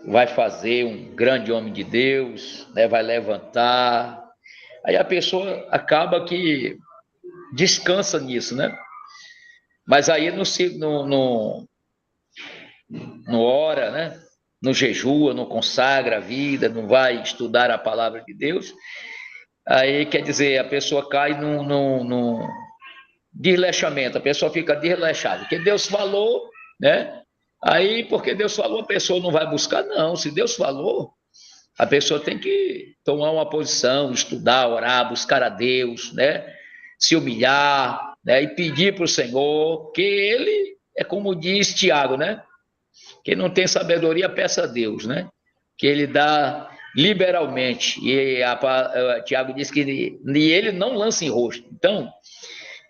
Vai fazer um grande homem de Deus, né? Vai levantar. Aí a pessoa acaba que descansa nisso, né? Mas aí não ora, né? Não jejua, não consagra a vida, não vai estudar a palavra de Deus. Aí, quer dizer, a pessoa cai num desleixamento, a pessoa fica desleixada. Porque Deus falou, né? Aí, porque Deus falou, a pessoa não vai buscar, não. Se Deus falou, a pessoa tem que tomar uma posição, estudar, orar, buscar a Deus, né? Se humilhar, né? E pedir para o Senhor, que Ele, é como diz Tiago, né? Quem não tem sabedoria, peça a Deus, né? Que Ele dá liberalmente. E Tiago diz que ele não lança em rosto. Então,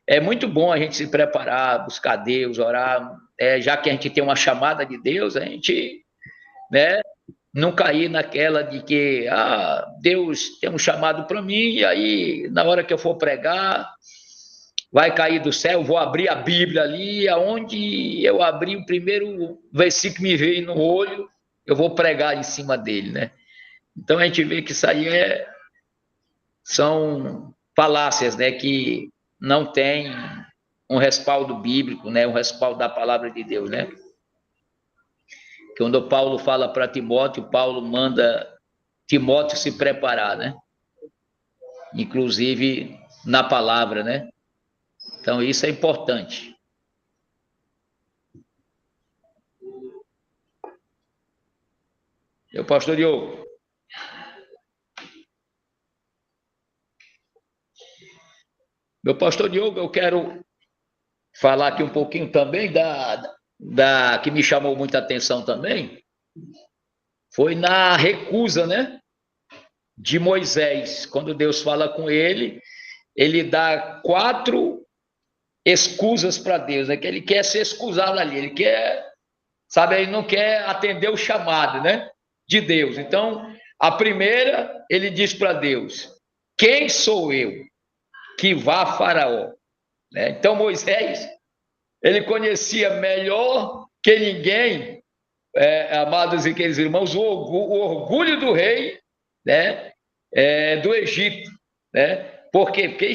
é muito bom a gente se preparar, buscar Deus, orar, já que a gente tem uma chamada de Deus, a gente, né, não cair naquela de que Deus tem um chamado para mim, e aí, na hora que eu for pregar, vai cair do céu, vou abrir a Bíblia ali, aonde eu abri o primeiro versículo que me veio no olho, eu vou pregar em cima dele, né? Então a gente vê que isso aí são falácias, né, que não tem um respaldo bíblico, né, um respaldo da palavra de Deus, né? Quando Paulo fala para Timóteo, Paulo manda Timóteo se preparar, né? Inclusive na palavra, né? Então isso é importante. Eu, pastor Diogo. Meu pastor Diogo, eu quero falar aqui um pouquinho também da que me chamou muita atenção também, foi na recusa, né, de Moisés. Quando Deus fala com ele, ele dá 4 escusas para Deus, né, que ele quer se excusar ali, ele quer, sabe, ele não quer atender o chamado, né, de Deus. Então, a primeira, ele diz para Deus: quem sou eu que vá a Faraó? Né? Então, Moisés, ele conhecia melhor que ninguém, amados e queridos irmãos, o orgulho do rei, né, do Egito, né? Por quê? Porque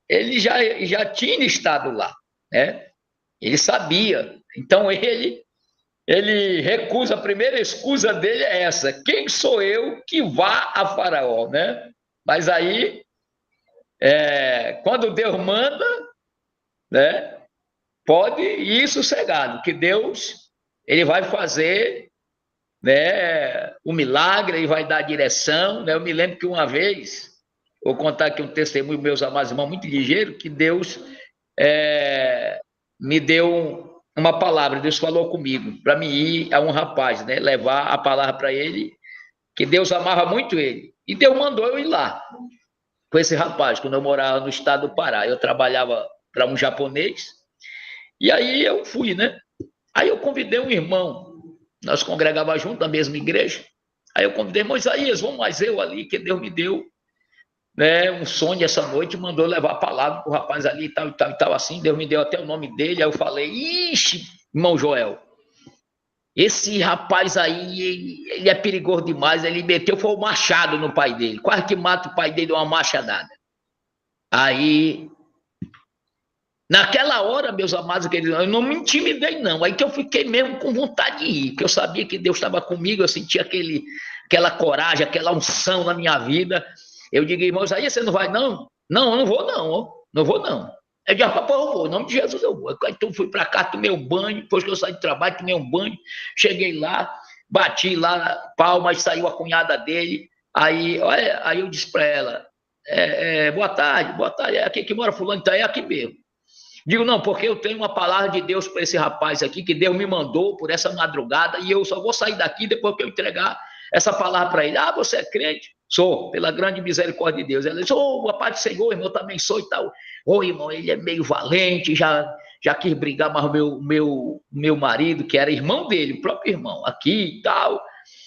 ele já tinha estado lá, né? Ele sabia. Então ele recusa, a primeira excusa dele é essa: quem sou eu que vá a Faraó, né? Mas aí, quando Deus manda, né, pode ir sossegado, que Deus, ele vai fazer né, o milagre, e vai dar a direção, né? Eu me lembro que uma vez, vou contar aqui um testemunho, meus amados irmãos, muito ligeiro, que Deus me deu uma palavra, Deus falou comigo, para mim ir a um rapaz, né, levar a palavra para ele, que Deus amava muito ele, e Deus mandou eu ir lá, com esse rapaz, quando eu morava no estado do Pará, eu trabalhava para um japonês, e aí eu fui, né, aí eu convidei um irmão, nós congregávamos junto na mesma igreja, aí eu convidei, Isaías, vamos mais eu ali, que Deus me deu, né, um sonho essa noite, mandou levar a palavra para o rapaz ali e tal, e tal, e tal, assim, Deus me deu até o nome dele, aí eu falei, ixi, irmão Joel, esse rapaz aí, ele é perigoso demais, ele meteu, foi o machado no pai dele, quase que mata o pai dele de uma machadada. Aí, naquela hora, meus amados queridos, eu não me intimidei não, aí que eu fiquei mesmo com vontade de ir, porque eu sabia que Deus estava comigo, eu sentia aquela coragem, aquela unção na minha vida. Eu digo, irmãos, aí você não vai não? Não, eu não vou não, não vou não. Eu disse, papai, eu vou, em nome de Jesus eu vou. Então fui para cá, tomei um banho, depois que eu saí de trabalho, tomei um banho, cheguei lá, bati lá, palmas, saiu a cunhada dele, aí eu disse para ela, boa tarde, é aqui que mora fulano, então é aqui mesmo. Digo, não, porque eu tenho uma palavra de Deus para esse rapaz aqui, que Deus me mandou por essa madrugada, e eu só vou sair daqui depois que eu entregar essa palavra para ele. Ah, você é crente? Sou, pela grande misericórdia de Deus. Ela disse, a paz do Senhor, irmão, eu também sou e tal. Irmão, ele é meio valente, já quis brigar, mas o meu marido, que era irmão dele, o próprio irmão, aqui e tal.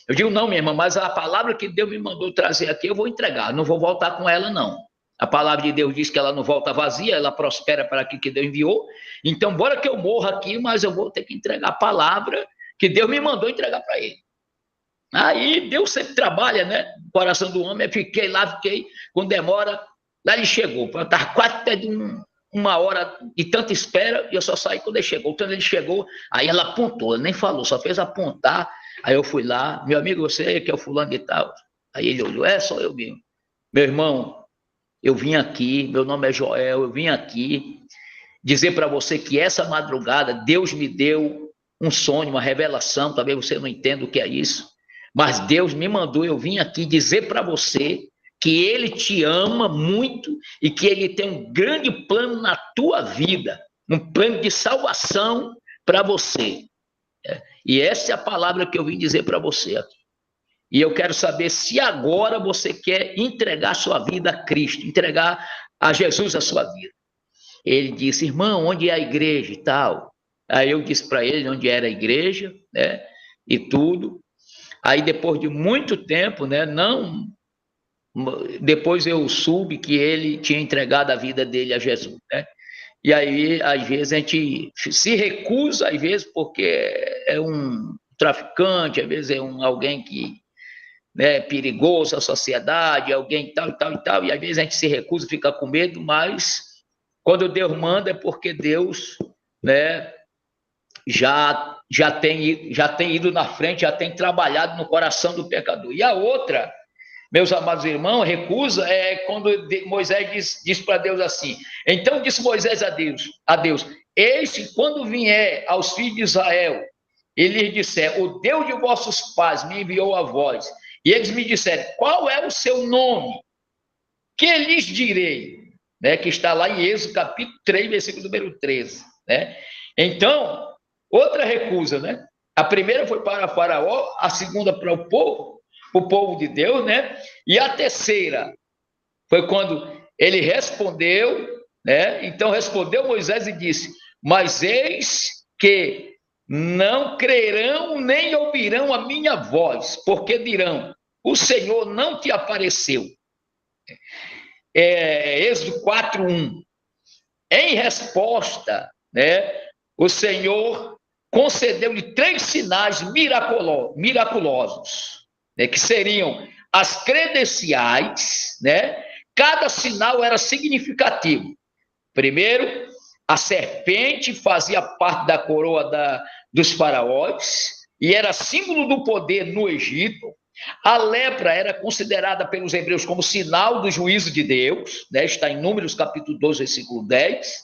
Eu digo, não, minha irmã, mas a palavra que Deus me mandou trazer aqui, eu vou entregar, não vou voltar com ela, não. A palavra de Deus diz que ela não volta vazia, ela prospera para aquilo que Deus enviou. Então, bora que eu morra aqui, mas eu vou ter que entregar a palavra que Deus me mandou entregar para ele. Aí Deus sempre trabalha, né? No coração do homem. Eu fiquei lá, quando demora, lá ele chegou. Eu estava quase até de uma hora de tanta espera, e eu só saí quando ele chegou. Quando ele chegou, aí ela apontou, ela nem falou, só fez apontar. Aí eu fui lá, meu amigo, você que é o fulano de tal. Aí ele olhou, só eu mesmo. Meu irmão, eu vim aqui, meu nome é Joel, eu vim aqui dizer para você que essa madrugada Deus me deu um sonho, uma revelação, talvez você não entenda o que é isso, mas Deus me mandou, eu vim aqui dizer para você que Ele te ama muito e que Ele tem um grande plano na tua vida, um plano de salvação para você. E essa é a palavra que eu vim dizer para você aqui. E eu quero saber se agora você quer entregar a sua vida a Cristo, entregar a Jesus a sua vida. Ele disse, irmão, onde é a igreja e tal? Aí eu disse para ele onde era a igreja, né, e tudo. Aí depois de muito tempo, né, depois eu soube que ele tinha entregado a vida dele a Jesus, né? E aí, às vezes, a gente se recusa, às vezes, porque é um traficante, às vezes é alguém que é perigoso à sociedade, alguém tal, e às vezes a gente se recusa, fica com medo, mas quando Deus manda é porque Deus, né, já tem ido na frente, já tem trabalhado no coração do pecador. E a outra, meus amados irmãos, recusa é quando Moisés diz para Deus assim, então disse Moisés a Deus, eis que quando vier aos filhos de Israel, ele lhes disser, o Deus de vossos pais me enviou a vós, e eles me disseram, qual é o seu nome? Que lhes direi? Né, que está lá em Êxodo, capítulo 3, versículo número 13. Né? Então, outra recusa, né? A primeira foi para Faraó, a segunda para o povo de Deus, né? E a terceira foi quando ele respondeu, né? Então respondeu Moisés e disse, mas eis que não crerão nem ouvirão a minha voz, porque dirão, o Senhor não te apareceu. Êxodo 4:1. Em resposta, né, o Senhor concedeu-lhe 3 sinais miraculosos, né, que seriam as credenciais, né? Cada sinal era significativo. Primeiro, a serpente fazia parte da coroa dos faraós e era símbolo do poder no Egito. A lepra era considerada pelos hebreus como sinal do juízo de Deus, né? Está em Números capítulo 12, versículo 10,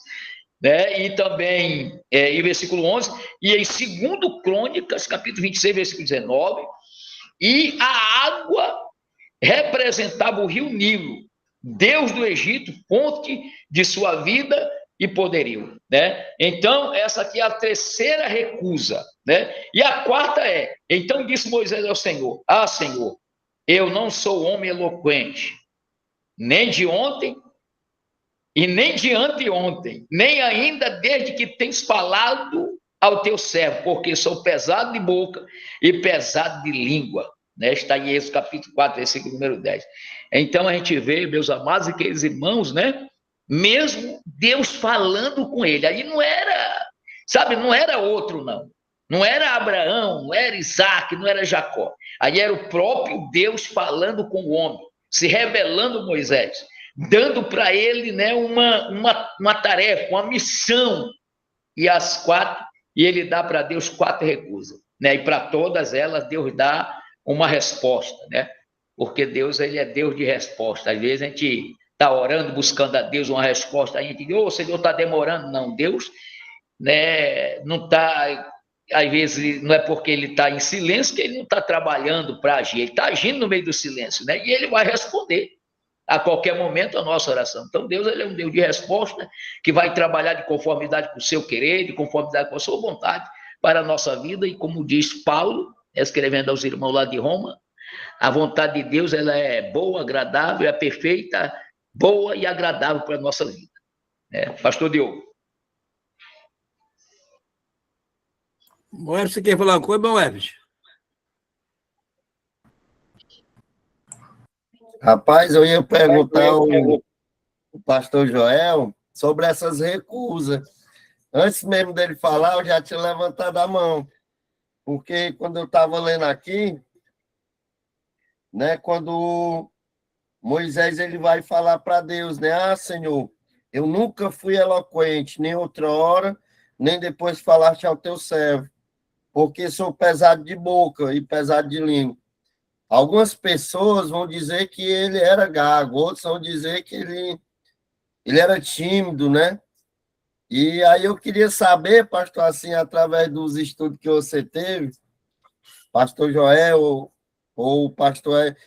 né? E também em versículo 11, e em 2 Crônicas, capítulo 26, versículo 19, e a água representava o rio Nilo, Deus do Egito, fonte de sua vida e poderio, né? Então, essa aqui é a terceira recusa, né? E a quarta é: então disse Moisés ao Senhor: ah, Senhor, eu não sou homem eloquente, nem de ontem e nem de anteontem, nem ainda desde que tens falado ao teu servo, porque sou pesado de boca e pesado de língua, né? Está em Êxodo capítulo 4, versículo número 10. Então a gente vê, meus amados e queridos irmãos, né? Mesmo Deus falando com ele, aí não era, sabe, não era outro, não. Não era Abraão, não era Isaac, não era Jacó. Aí era o próprio Deus falando com o homem, se revelando a Moisés, dando para ele, né, uma tarefa, uma missão. E ele dá para Deus 4 recusas, né? E para todas elas Deus dá uma resposta, né? Porque Deus, ele é Deus de resposta. Às vezes a gente está orando, buscando a Deus uma resposta, a gente diz: ô, Senhor, está demorando. Não, Deus, né, não está, às vezes, não é porque ele está em silêncio que ele não está trabalhando para agir, ele está agindo no meio do silêncio, né? E ele vai responder a qualquer momento a nossa oração. Então, Deus, ele é um Deus de resposta, que vai trabalhar de conformidade com o seu querer, de conformidade com a sua vontade para a nossa vida. E como diz Paulo, escrevendo aos irmãos lá de Roma, a vontade de Deus, ela é boa, agradável, é perfeita, boa e agradável para a nossa vida. Pastor Diogo. Moeb, você quer falar uma coisa, Moeb? Rapaz, eu ia perguntar ao pastor Joel sobre essas recusas. Antes mesmo dele falar, eu já tinha levantado a mão. Porque quando eu estava lendo aqui, né, quando Moisés ele vai falar para Deus, né? Ah, Senhor, eu nunca fui eloquente, nem outra hora, nem depois falaste ao teu servo, porque sou pesado de boca e pesado de língua. Algumas pessoas vão dizer que ele era gago, outros vão dizer que ele era tímido, né? E aí eu queria saber, pastor, assim, através dos estudos que você teve, pastor Joel ou o pastor,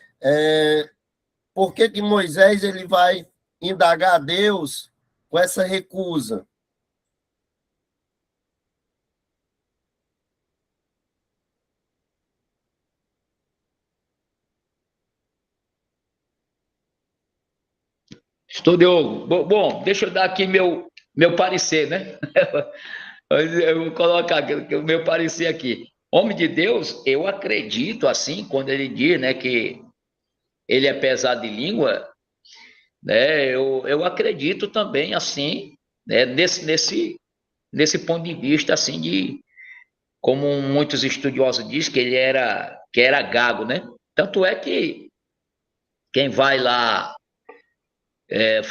por que Moisés ele vai indagar a Deus com essa recusa? Pastor Diogo. Bom, deixa eu dar aqui meu parecer, né? Eu vou colocar o meu parecer aqui. Homem de Deus, eu acredito, assim, quando ele diz, né, que ele é pesado de língua, né, eu acredito também, assim, né, nesse ponto de vista, assim, de, como muitos estudiosos dizem, que era gago, né? Tanto é que quem vai lá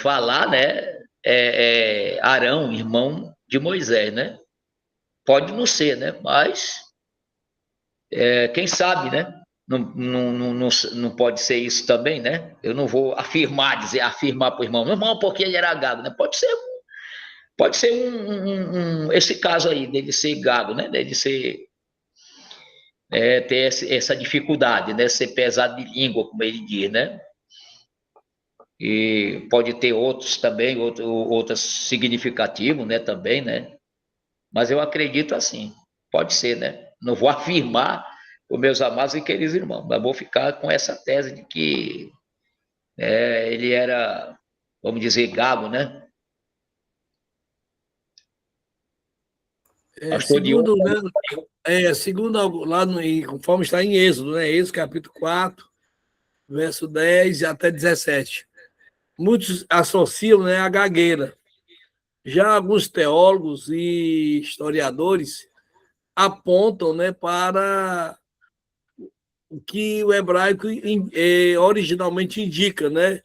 falar, né, Arão, irmão de Moisés, né? Pode não ser, né? Mas quem sabe, né? Não pode ser isso também, né? Eu não vou afirmar para o irmão, irmão, porque ele era gago, né? Pode ser esse caso aí, dele ser gago, né? Dele ser, ter essa dificuldade, né? Ser pesado de língua, como ele diz, né? E pode ter outros também, outros significativos, né? Também, né? Mas eu acredito assim, pode ser, né? Não vou afirmar os meus amados e queridos irmãos, mas vou ficar com essa tese de que ele era, vamos dizer, gago, né? Segundo, né, segundo lá conforme está em Êxodo, né? Êxodo capítulo 4, verso 10 até 17. Muitos associam, né, a gagueira. Já alguns teólogos e historiadores apontam, né, para o que o hebraico originalmente indica, né,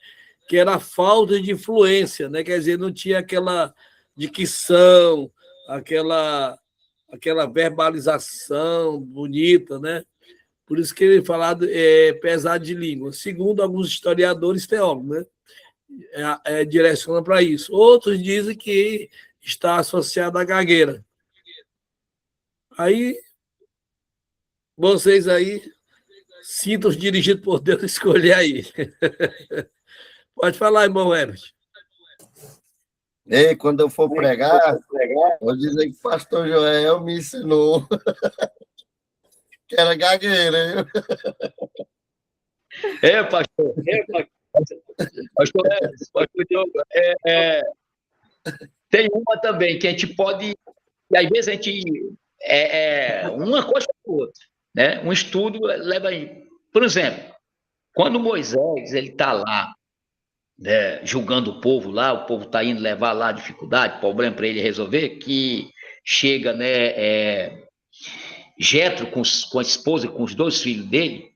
que era a falta de fluência, né, quer dizer, não tinha aquela dicção, aquela verbalização bonita, né? Por isso que ele falado pesado de língua. Segundo alguns historiadores teólogos, né? Direciona para isso. Outros dizem que está associado à gagueira. Aí, vocês aí sintam-se dirigidos por Deus, escolher aí. Pode falar, irmão Herbert. Ei, quando eu for pregar, vou dizer que o pastor Joel me ensinou que era gagueira, hein? Pastor. Pastor Diogo, tem uma também que a gente pode, e às vezes a gente, uma coisa ou outra, né? Um estudo leva aí. Por exemplo, quando Moisés ele está lá, né, julgando o povo está indo levar lá dificuldade, problema para ele resolver, que chega, né, Jetro com a esposa, com os 2 filhos dele,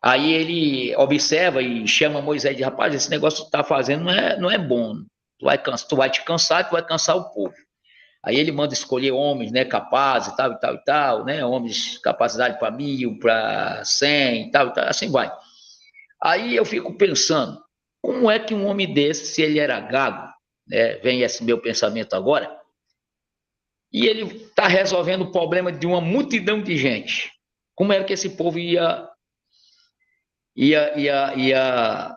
aí ele observa e chama Moisés de, rapaz, esse negócio que tu está fazendo não é bom, tu vai te cansar, tu vai cansar o povo. Aí ele manda escolher homens, né, capazes, e tal, né, homens, capacidade para 1000, para 100, e tal, assim vai. Aí eu fico pensando, como é que um homem desse, se ele era gago, né, vem esse meu pensamento agora, e ele está resolvendo o problema de uma multidão de gente, como era que esse povo ia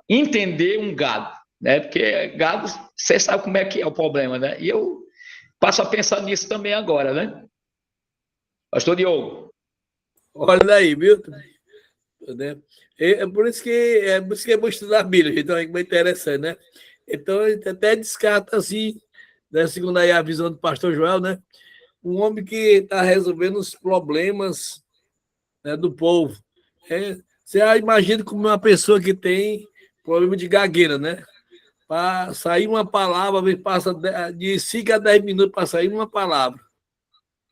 entender um gago, né? Porque gago, você sabe como é que é o problema, né? E eu passo a pensar nisso também agora, né? Pastor Diogo. Olha aí, viu? É por isso que é bom estudar a Bíblia, então é muito interessante, né? Então, a gente até descarta assim, né, segundo aí a visão do pastor Joel, né? Um homem que está resolvendo os problemas, né, do povo. Você imagina como uma pessoa que tem problema de gagueira, né? Para sair uma palavra, passa de 5 a 10 minutos para sair uma palavra.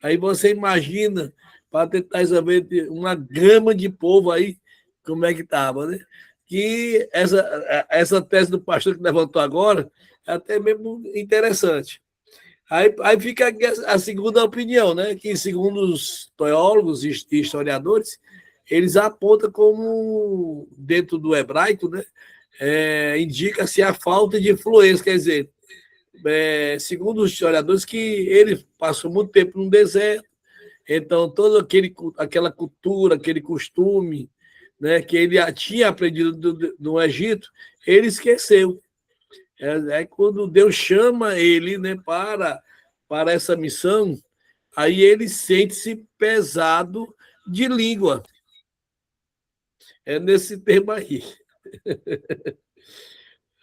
Aí você imagina, para tentar resolver uma gama de povo aí, como é que estava, né? Que essa tese do pastor que levantou agora é até mesmo interessante. Aí fica a segunda opinião, né? Que segundo os teólogos e historiadores, eles apontam como, dentro do hebraico, né? Indica-se a falta de influência, quer dizer, segundo os historiadores, que ele passou muito tempo no deserto, então toda aquela cultura, aquele costume, né, que ele tinha aprendido no Egito, ele esqueceu. Quando Deus chama ele, né, para essa missão, aí ele sente-se pesado de língua. É nesse tema aí.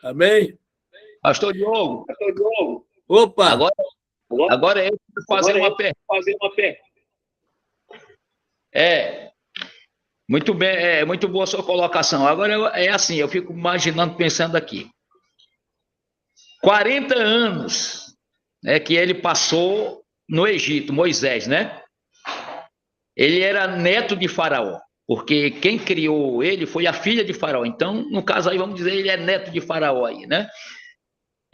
Amém? Pastor Diogo. Opa! Agora eu vou fazer uma pergunta. Muito bem, muito boa a sua colocação. Agora é assim, eu fico imaginando, pensando aqui. 40 anos, né, que ele passou no Egito, Moisés, né? Ele era neto de Faraó, porque quem criou ele foi a filha de Faraó. Então, no caso aí, vamos dizer, ele é neto de Faraó aí, né?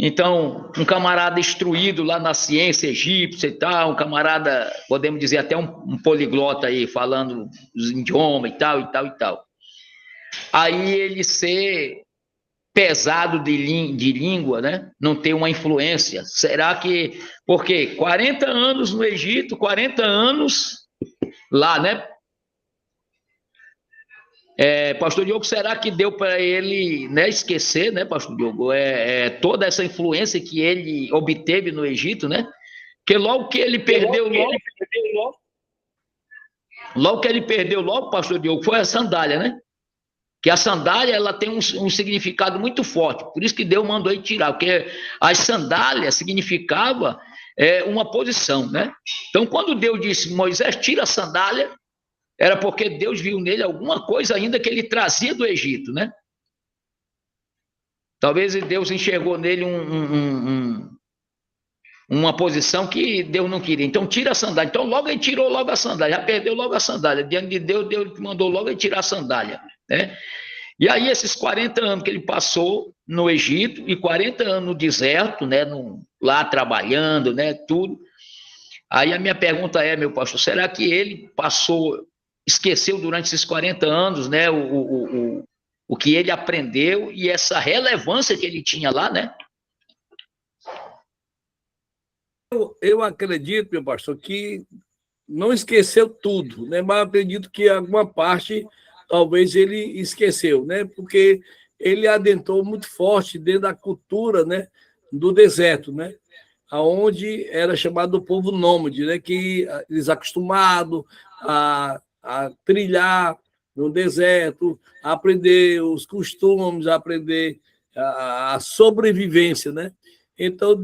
Então, um camarada instruído lá na ciência egípcia e tal, um camarada, podemos dizer, até um poliglota aí, falando os idiomas e tal, e tal, e tal. Aí ele ser pesado de língua, né? Não ter uma influência. Será que... Porque 40 anos no Egito, 40 anos lá, né? Pastor Diogo, será que deu para ele, né, esquecer, né, Pastor Diogo, toda essa influência que ele obteve no Egito, né? Porque logo que ele perdeu, Pastor Diogo, foi a sandália, né? Que a sandália, ela tem um significado muito forte, por isso que Deus mandou ele tirar, porque as sandálias significava uma posição, né? Então, quando Deus disse, Moisés, tira a sandália, era porque Deus viu nele alguma coisa ainda que ele trazia do Egito, né? Talvez Deus enxergou nele uma posição que Deus não queria. Então, tira a sandália. Então, logo ele tirou logo a sandália, já perdeu logo a sandália. Diante de Deus, Deus mandou logo ele tirar a sandália, né? E aí, esses 40 anos que ele passou no Egito e 40 anos no deserto, né? Lá trabalhando, né? Tudo. Aí a minha pergunta é, meu pastor, será que ele esqueceu durante esses 40 anos, né, o que ele aprendeu e essa relevância que ele tinha lá, né? Eu acredito, meu pastor, que não esqueceu tudo, né? Mas acredito que alguma parte talvez ele esqueceu, né? Porque ele adentrou muito forte dentro da cultura, né, do deserto, né? Aonde era chamado o povo nômade, né? Que eles acostumados a trilhar no deserto, a aprender os costumes, a aprender a sobrevivência, né? Então,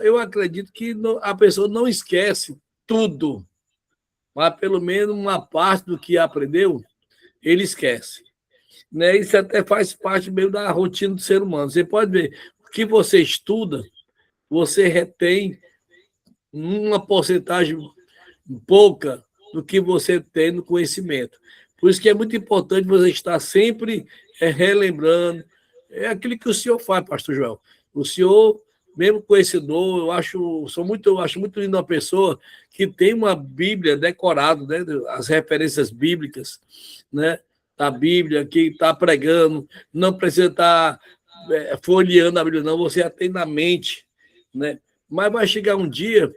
eu acredito que a pessoa não esquece tudo, mas pelo menos uma parte do que aprendeu, ele esquece. Né? Isso até faz parte meio da rotina do ser humano. Você pode ver, o que você estuda, você retém uma porcentagem pouca do que você tem no conhecimento. Por isso que é muito importante você estar sempre relembrando. É aquilo que o senhor faz, pastor Joel. O senhor, mesmo conhecedor, eu acho muito lindo uma pessoa que tem uma Bíblia decorada, né, as referências bíblicas, né, da Bíblia, que está pregando, não precisa estar folheando a Bíblia, não, você já tem na mente, né? Mas vai chegar um dia,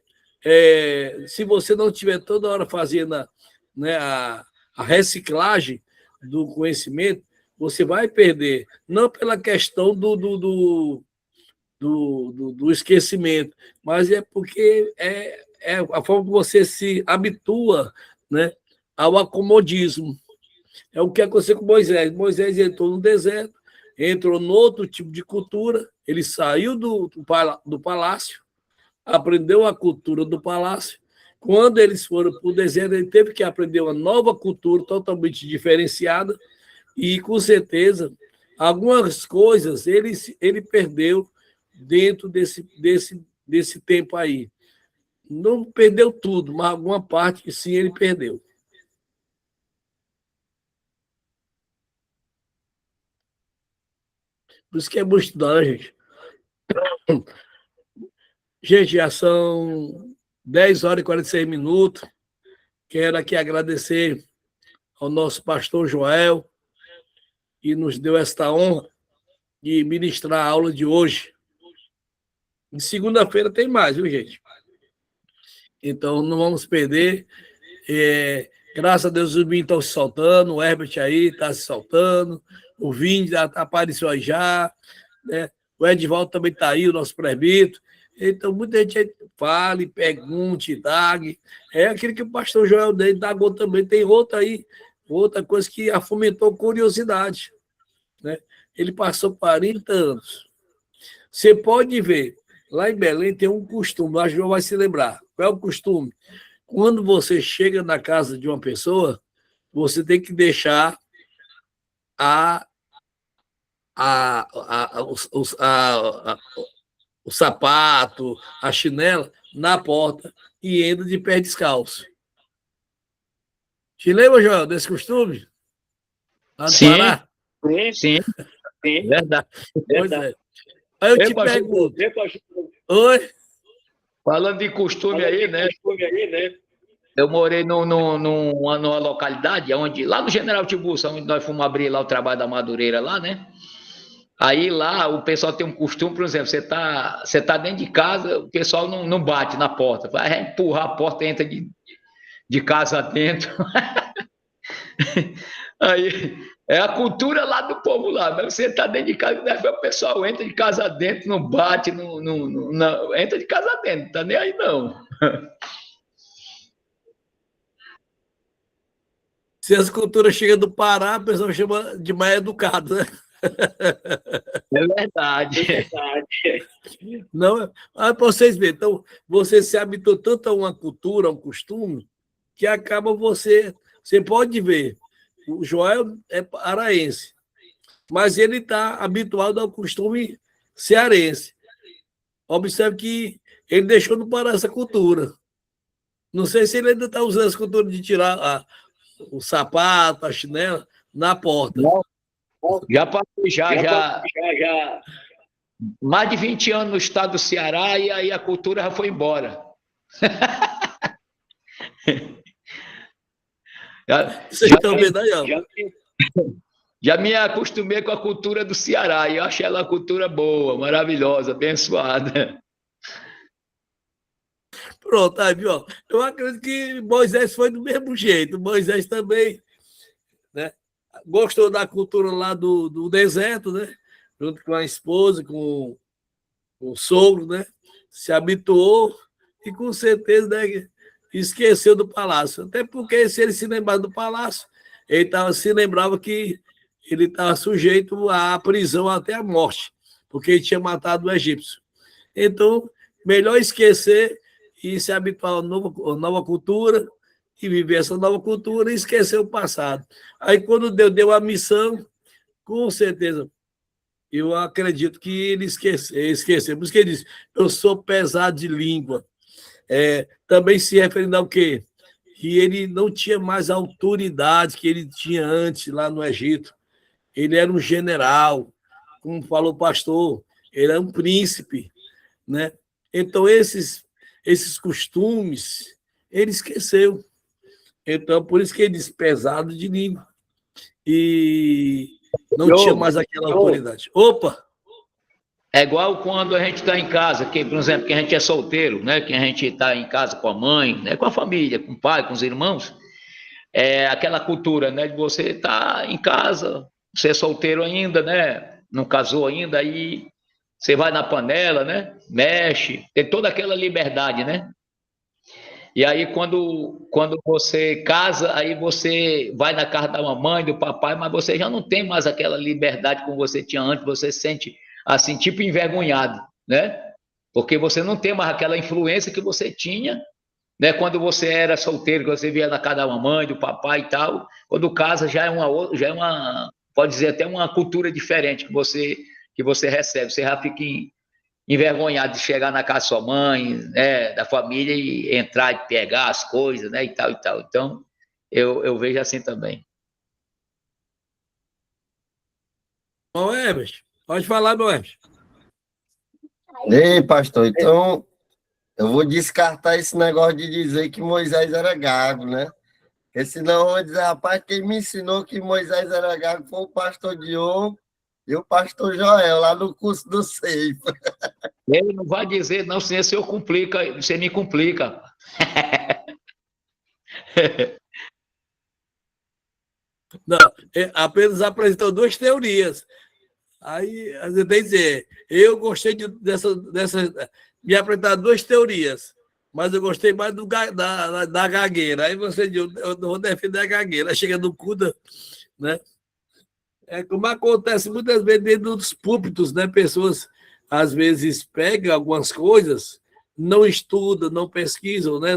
se você não estiver toda hora fazendo né, a reciclagem do conhecimento, você vai perder, não pela questão do esquecimento, mas é porque é a forma que você se habitua, né, ao acomodismo. É o que aconteceu com Moisés. Moisés entrou no deserto, entrou no outro tipo de cultura, ele saiu do palácio, aprendeu a cultura do palácio. Quando eles foram para o deserto, ele teve que aprender uma nova cultura totalmente diferenciada e, com certeza, algumas coisas ele perdeu dentro desse tempo aí. Não perdeu tudo, mas alguma parte, sim, ele perdeu. Por isso que é bom estudar, né, gente? Gente, já são 10 horas e 46 minutos. Quero aqui agradecer ao nosso pastor Joel, que nos deu esta honra de ministrar a aula de hoje. De segunda-feira tem mais, viu, gente? Então, não vamos perder. Graças a Deus, os meninos estão se soltando, o Herbert aí está se soltando, o Vini apareceu aí já, né? O Edvaldo também está aí, o nosso presbítero. Então, muita gente fale, pergunte, dague. É aquilo que o pastor Joel dagou também. Tem outra aí, outra coisa que fomentou curiosidade, né? Ele passou 40 anos. Você pode ver, lá em Belém tem um costume, acho que João vai se lembrar. Qual é o costume? Quando você chega na casa de uma pessoa, você tem que deixar o sapato, a chinela na porta e entra de pé descalço. Te lembra, Joel, desse costume? Lá no Sim, Pará? sim, verdade. Pois é. Aí eu te pergunto. Oi? Falando de costume aí, né? Eu morei numa localidade onde, lá no General Tiburcio, onde nós fomos abrir lá o trabalho da Madureira lá, né? Aí lá o pessoal tem um costume, por exemplo, você tá dentro de casa, o pessoal não bate na porta, vai empurrar a porta, entra de casa dentro. Aí é a cultura lá do povo lá, mas você tá dentro de casa, o pessoal entra de casa dentro, não bate, não, entra de casa dentro, tá nem aí não. Se as culturas chegam do Pará, a pessoa chama de mais educado, né? É verdade. Não, para vocês verem, então, você se habituou tanto a uma cultura, a um costume, que acaba você pode ver, o Joel é paraense, mas ele está habituado ao costume cearense. Observe que ele deixou no Pará essa cultura. Não sei se ele ainda está usando essa cultura de tirar o sapato, a chinela, na porta. Não, já passei, já mais de 20 anos no estado do Ceará e aí a cultura já foi embora. Vocês estão vendo aí, ó. Já me acostumei com a cultura do Ceará e eu achei ela uma cultura boa, maravilhosa, abençoada. Pronto, aí, viu? Eu acredito que Moisés foi do mesmo jeito. Moisés também, né? gostou da cultura lá do deserto, né? Junto com a esposa, com o sogro, né? Se habituou e, com certeza, né, esqueceu do palácio. Até porque, se ele se lembrava do palácio, se lembrava que ele estava sujeito à prisão até a morte, porque ele tinha matado o egípcio. Então, melhor esquecer e se habituar à nova cultura e viver essa nova cultura e esquecer o passado. Aí, quando Deus deu a missão, com certeza, eu acredito que ele esqueceu. Por isso que ele diz, eu sou pesado de língua. Também se referindo ao quê? Que ele não tinha mais a autoridade que ele tinha antes lá no Egito. Ele era um general, como falou o pastor, ele era um príncipe, né? Então, esses costumes, ele esqueceu. Então, por isso que ele diz pesado de língua. E não tinha mais aquela autoridade. Opa! É igual quando a gente está em casa, que, por exemplo, que a gente é solteiro, né? Que a gente está em casa com a mãe, né? Com a família, com o pai, com os irmãos. É aquela cultura, né? De você estar em casa, você é solteiro ainda, né? Não casou ainda, aí você vai na panela, né? Mexe, tem toda aquela liberdade, né? E aí, quando você casa, aí você vai na casa da mamãe, do papai, mas você já não tem mais aquela liberdade como você tinha antes, você se sente, assim, tipo envergonhado, né? Porque você não tem mais aquela influência que você tinha, né? Quando você era solteiro, que você via na casa da mamãe, do papai e tal. Quando casa, já é uma, pode dizer, até uma cultura diferente que você recebe. Você já fica envergonhado de chegar na casa da sua mãe, né, da família, e entrar e pegar as coisas, né, e tal, e tal. Então, eu vejo assim também. Bom, Hermes, pode falar, meu Hermes. Ei, pastor, então eu vou descartar esse negócio de dizer que Moisés era gago, né? Porque senão eu vou dizer, rapaz, quem me ensinou que Moisés era gago foi o pastor Diogo e o pastor Joel, lá no curso do Ceifa. Ele não vai dizer, não, senão você me complica. Não, apenas apresentou duas teorias. Aí a gente tem que dizer, eu gostei dessa, de apresentar duas teorias, mas eu gostei mais da gagueira. Aí você diz, eu não vou defender a gagueira. Aí chega no CUDA, né? É como acontece muitas vezes dentro dos púlpitos, né? Pessoas, às vezes, pegam algumas coisas, não estudam, não pesquisam, né?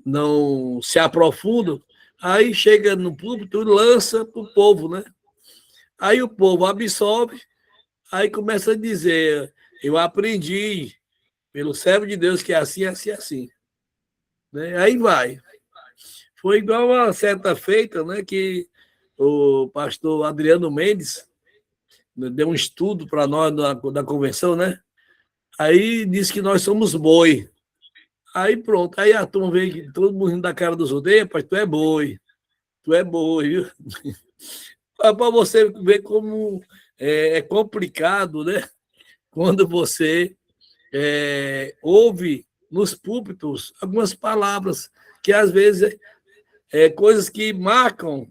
Não se aprofundam, aí chega no púlpito e lança para o povo, né? Aí o povo absorve, aí começa a dizer, eu aprendi pelo servo de Deus que é assim, assim, assim. Né? Aí vai. Foi igual uma certa feita, né, que o pastor Adriano Mendes deu um estudo para nós da convenção, né? Aí disse que nós somos boi. Aí pronto, aí a turma veio todo mundo rindo da cara dos outros, rapaz, tu é boi, viu? Para você ver como é complicado, né? Quando você ouve nos púlpitos algumas palavras que às vezes coisas que marcam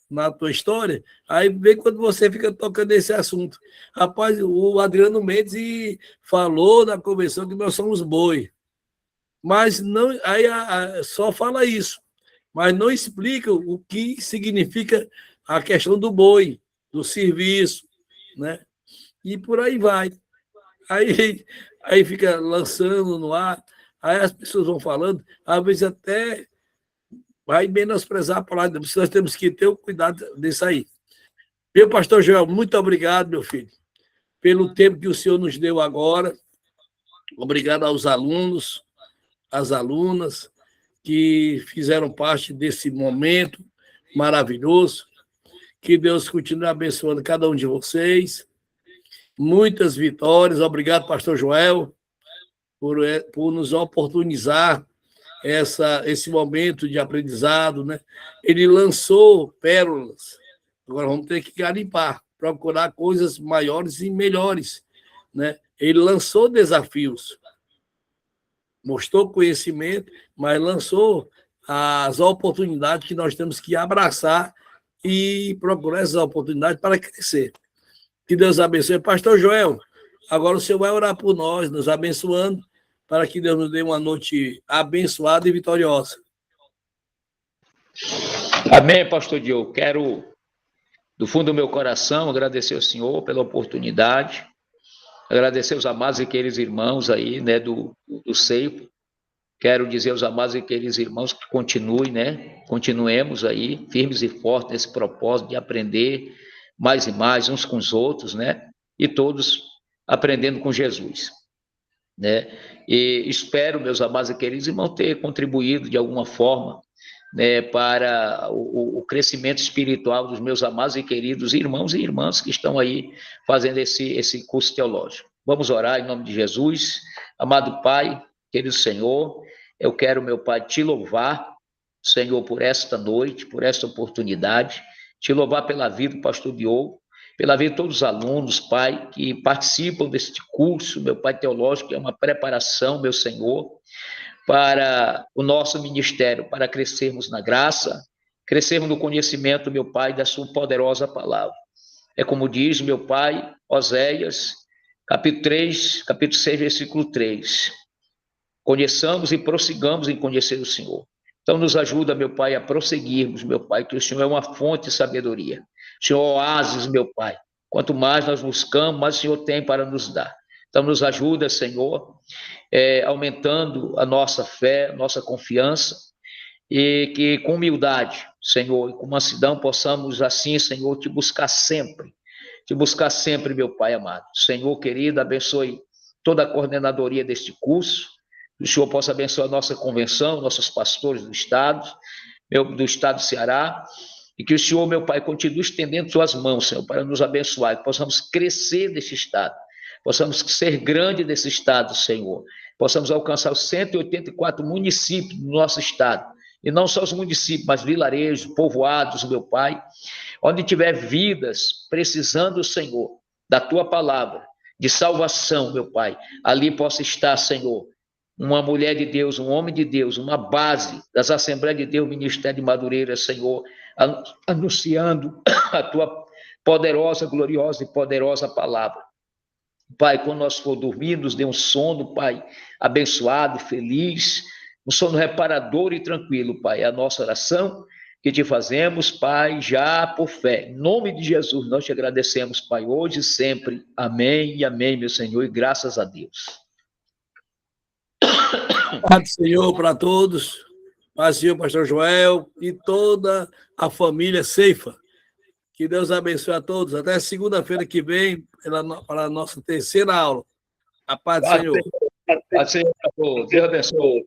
na tua história, aí vem quando você fica tocando esse assunto. Rapaz, o Adriano Mendes falou na convenção que nós somos boi, mas não, aí só fala isso, mas não explica o que significa a questão do boi, do serviço, né? E por aí vai. Aí fica lançando no ar, aí as pessoas vão falando, às vezes até vai menosprezar a palavra, nós temos que ter o cuidado disso aí. Meu pastor Joel, muito obrigado, meu filho, pelo tempo que o senhor nos deu agora. Obrigado aos alunos, às alunas que fizeram parte desse momento maravilhoso. Que Deus continue abençoando cada um de vocês. Muitas vitórias. Obrigado, pastor Joel, por nos oportunizar esse momento de aprendizado, né? Ele lançou pérolas. Agora vamos ter que garimpar, procurar coisas maiores e melhores, né? Ele lançou desafios, mostrou conhecimento, mas lançou as oportunidades que nós temos que abraçar e procurar essas oportunidades para crescer. Que Deus abençoe. Pastor Joel, agora o senhor vai orar por nós, nos abençoando, para que Deus nos dê uma noite abençoada e vitoriosa. Amém, pastor Diogo. Quero, do fundo do meu coração, agradecer ao senhor pela oportunidade, agradecer aos amados e queridos irmãos aí, né, do Seipo. Quero dizer aos amados e queridos irmãos que continuem, né, continuemos aí, firmes e fortes nesse propósito de aprender mais e mais uns com os outros, né, e todos aprendendo com Jesus, né. E espero, meus amados e queridos irmãos, ter contribuído de alguma forma, né, para o crescimento espiritual dos meus amados e queridos irmãos e irmãs que estão aí fazendo esse curso teológico. Vamos orar em nome de Jesus. Amado Pai, querido Senhor, eu quero, meu Pai, te louvar, Senhor, por esta noite, por esta oportunidade, te louvar pela vida do pastor Diogo, pela vida de todos os alunos, Pai, que participam deste curso, meu Pai, teológico, que é uma preparação, meu Senhor, para o nosso ministério, para crescermos na graça, crescermos no conhecimento, meu Pai, da sua poderosa palavra. É como diz, meu Pai, Oséias, capítulo 6, versículo 3. Conheçamos e prossigamos em conhecer o Senhor. Então, nos ajuda, meu Pai, a prosseguirmos, meu Pai, que o Senhor é uma fonte de sabedoria. O Senhor é oásis, meu Pai. Quanto mais nós buscamos, mais o Senhor tem para nos dar. Então, nos ajuda, Senhor, aumentando a nossa fé, nossa confiança, e que com humildade, Senhor, e com mansidão possamos assim, Senhor, te buscar sempre, meu Pai amado. Senhor querido, abençoe toda a coordenadoria deste curso, que o Senhor possa abençoar a nossa convenção, nossos pastores do estado do Ceará, e que o Senhor, meu Pai, continue estendendo suas mãos, Senhor, para nos abençoar, que possamos crescer deste estado, possamos ser grande desse estado, Senhor, possamos alcançar os 184 municípios do nosso estado, e não só os municípios, mas vilarejos, povoados, meu Pai, onde tiver vidas precisando, Senhor, da Tua palavra, de salvação, meu Pai, ali possa estar, Senhor, uma mulher de Deus, um homem de Deus, uma base das Assembleias de Deus, Ministério de Madureira, Senhor, anunciando a Tua poderosa, gloriosa e poderosa palavra. Pai, quando nós for dormir, nos dê um sono, Pai, abençoado, feliz, um sono reparador e tranquilo, Pai. É a nossa oração que te fazemos, Pai, já por fé. Em nome de Jesus, nós te agradecemos, Pai, hoje e sempre. Amém e amém, meu Senhor, e graças a Deus. Paz do Senhor para todos, paz do Senhor, pastor Joel e toda a família Ceifa. Que Deus abençoe a todos. Até segunda-feira que vem, para a nossa terceira aula. A paz do Senhor. Paz do Senhor. Deus abençoe.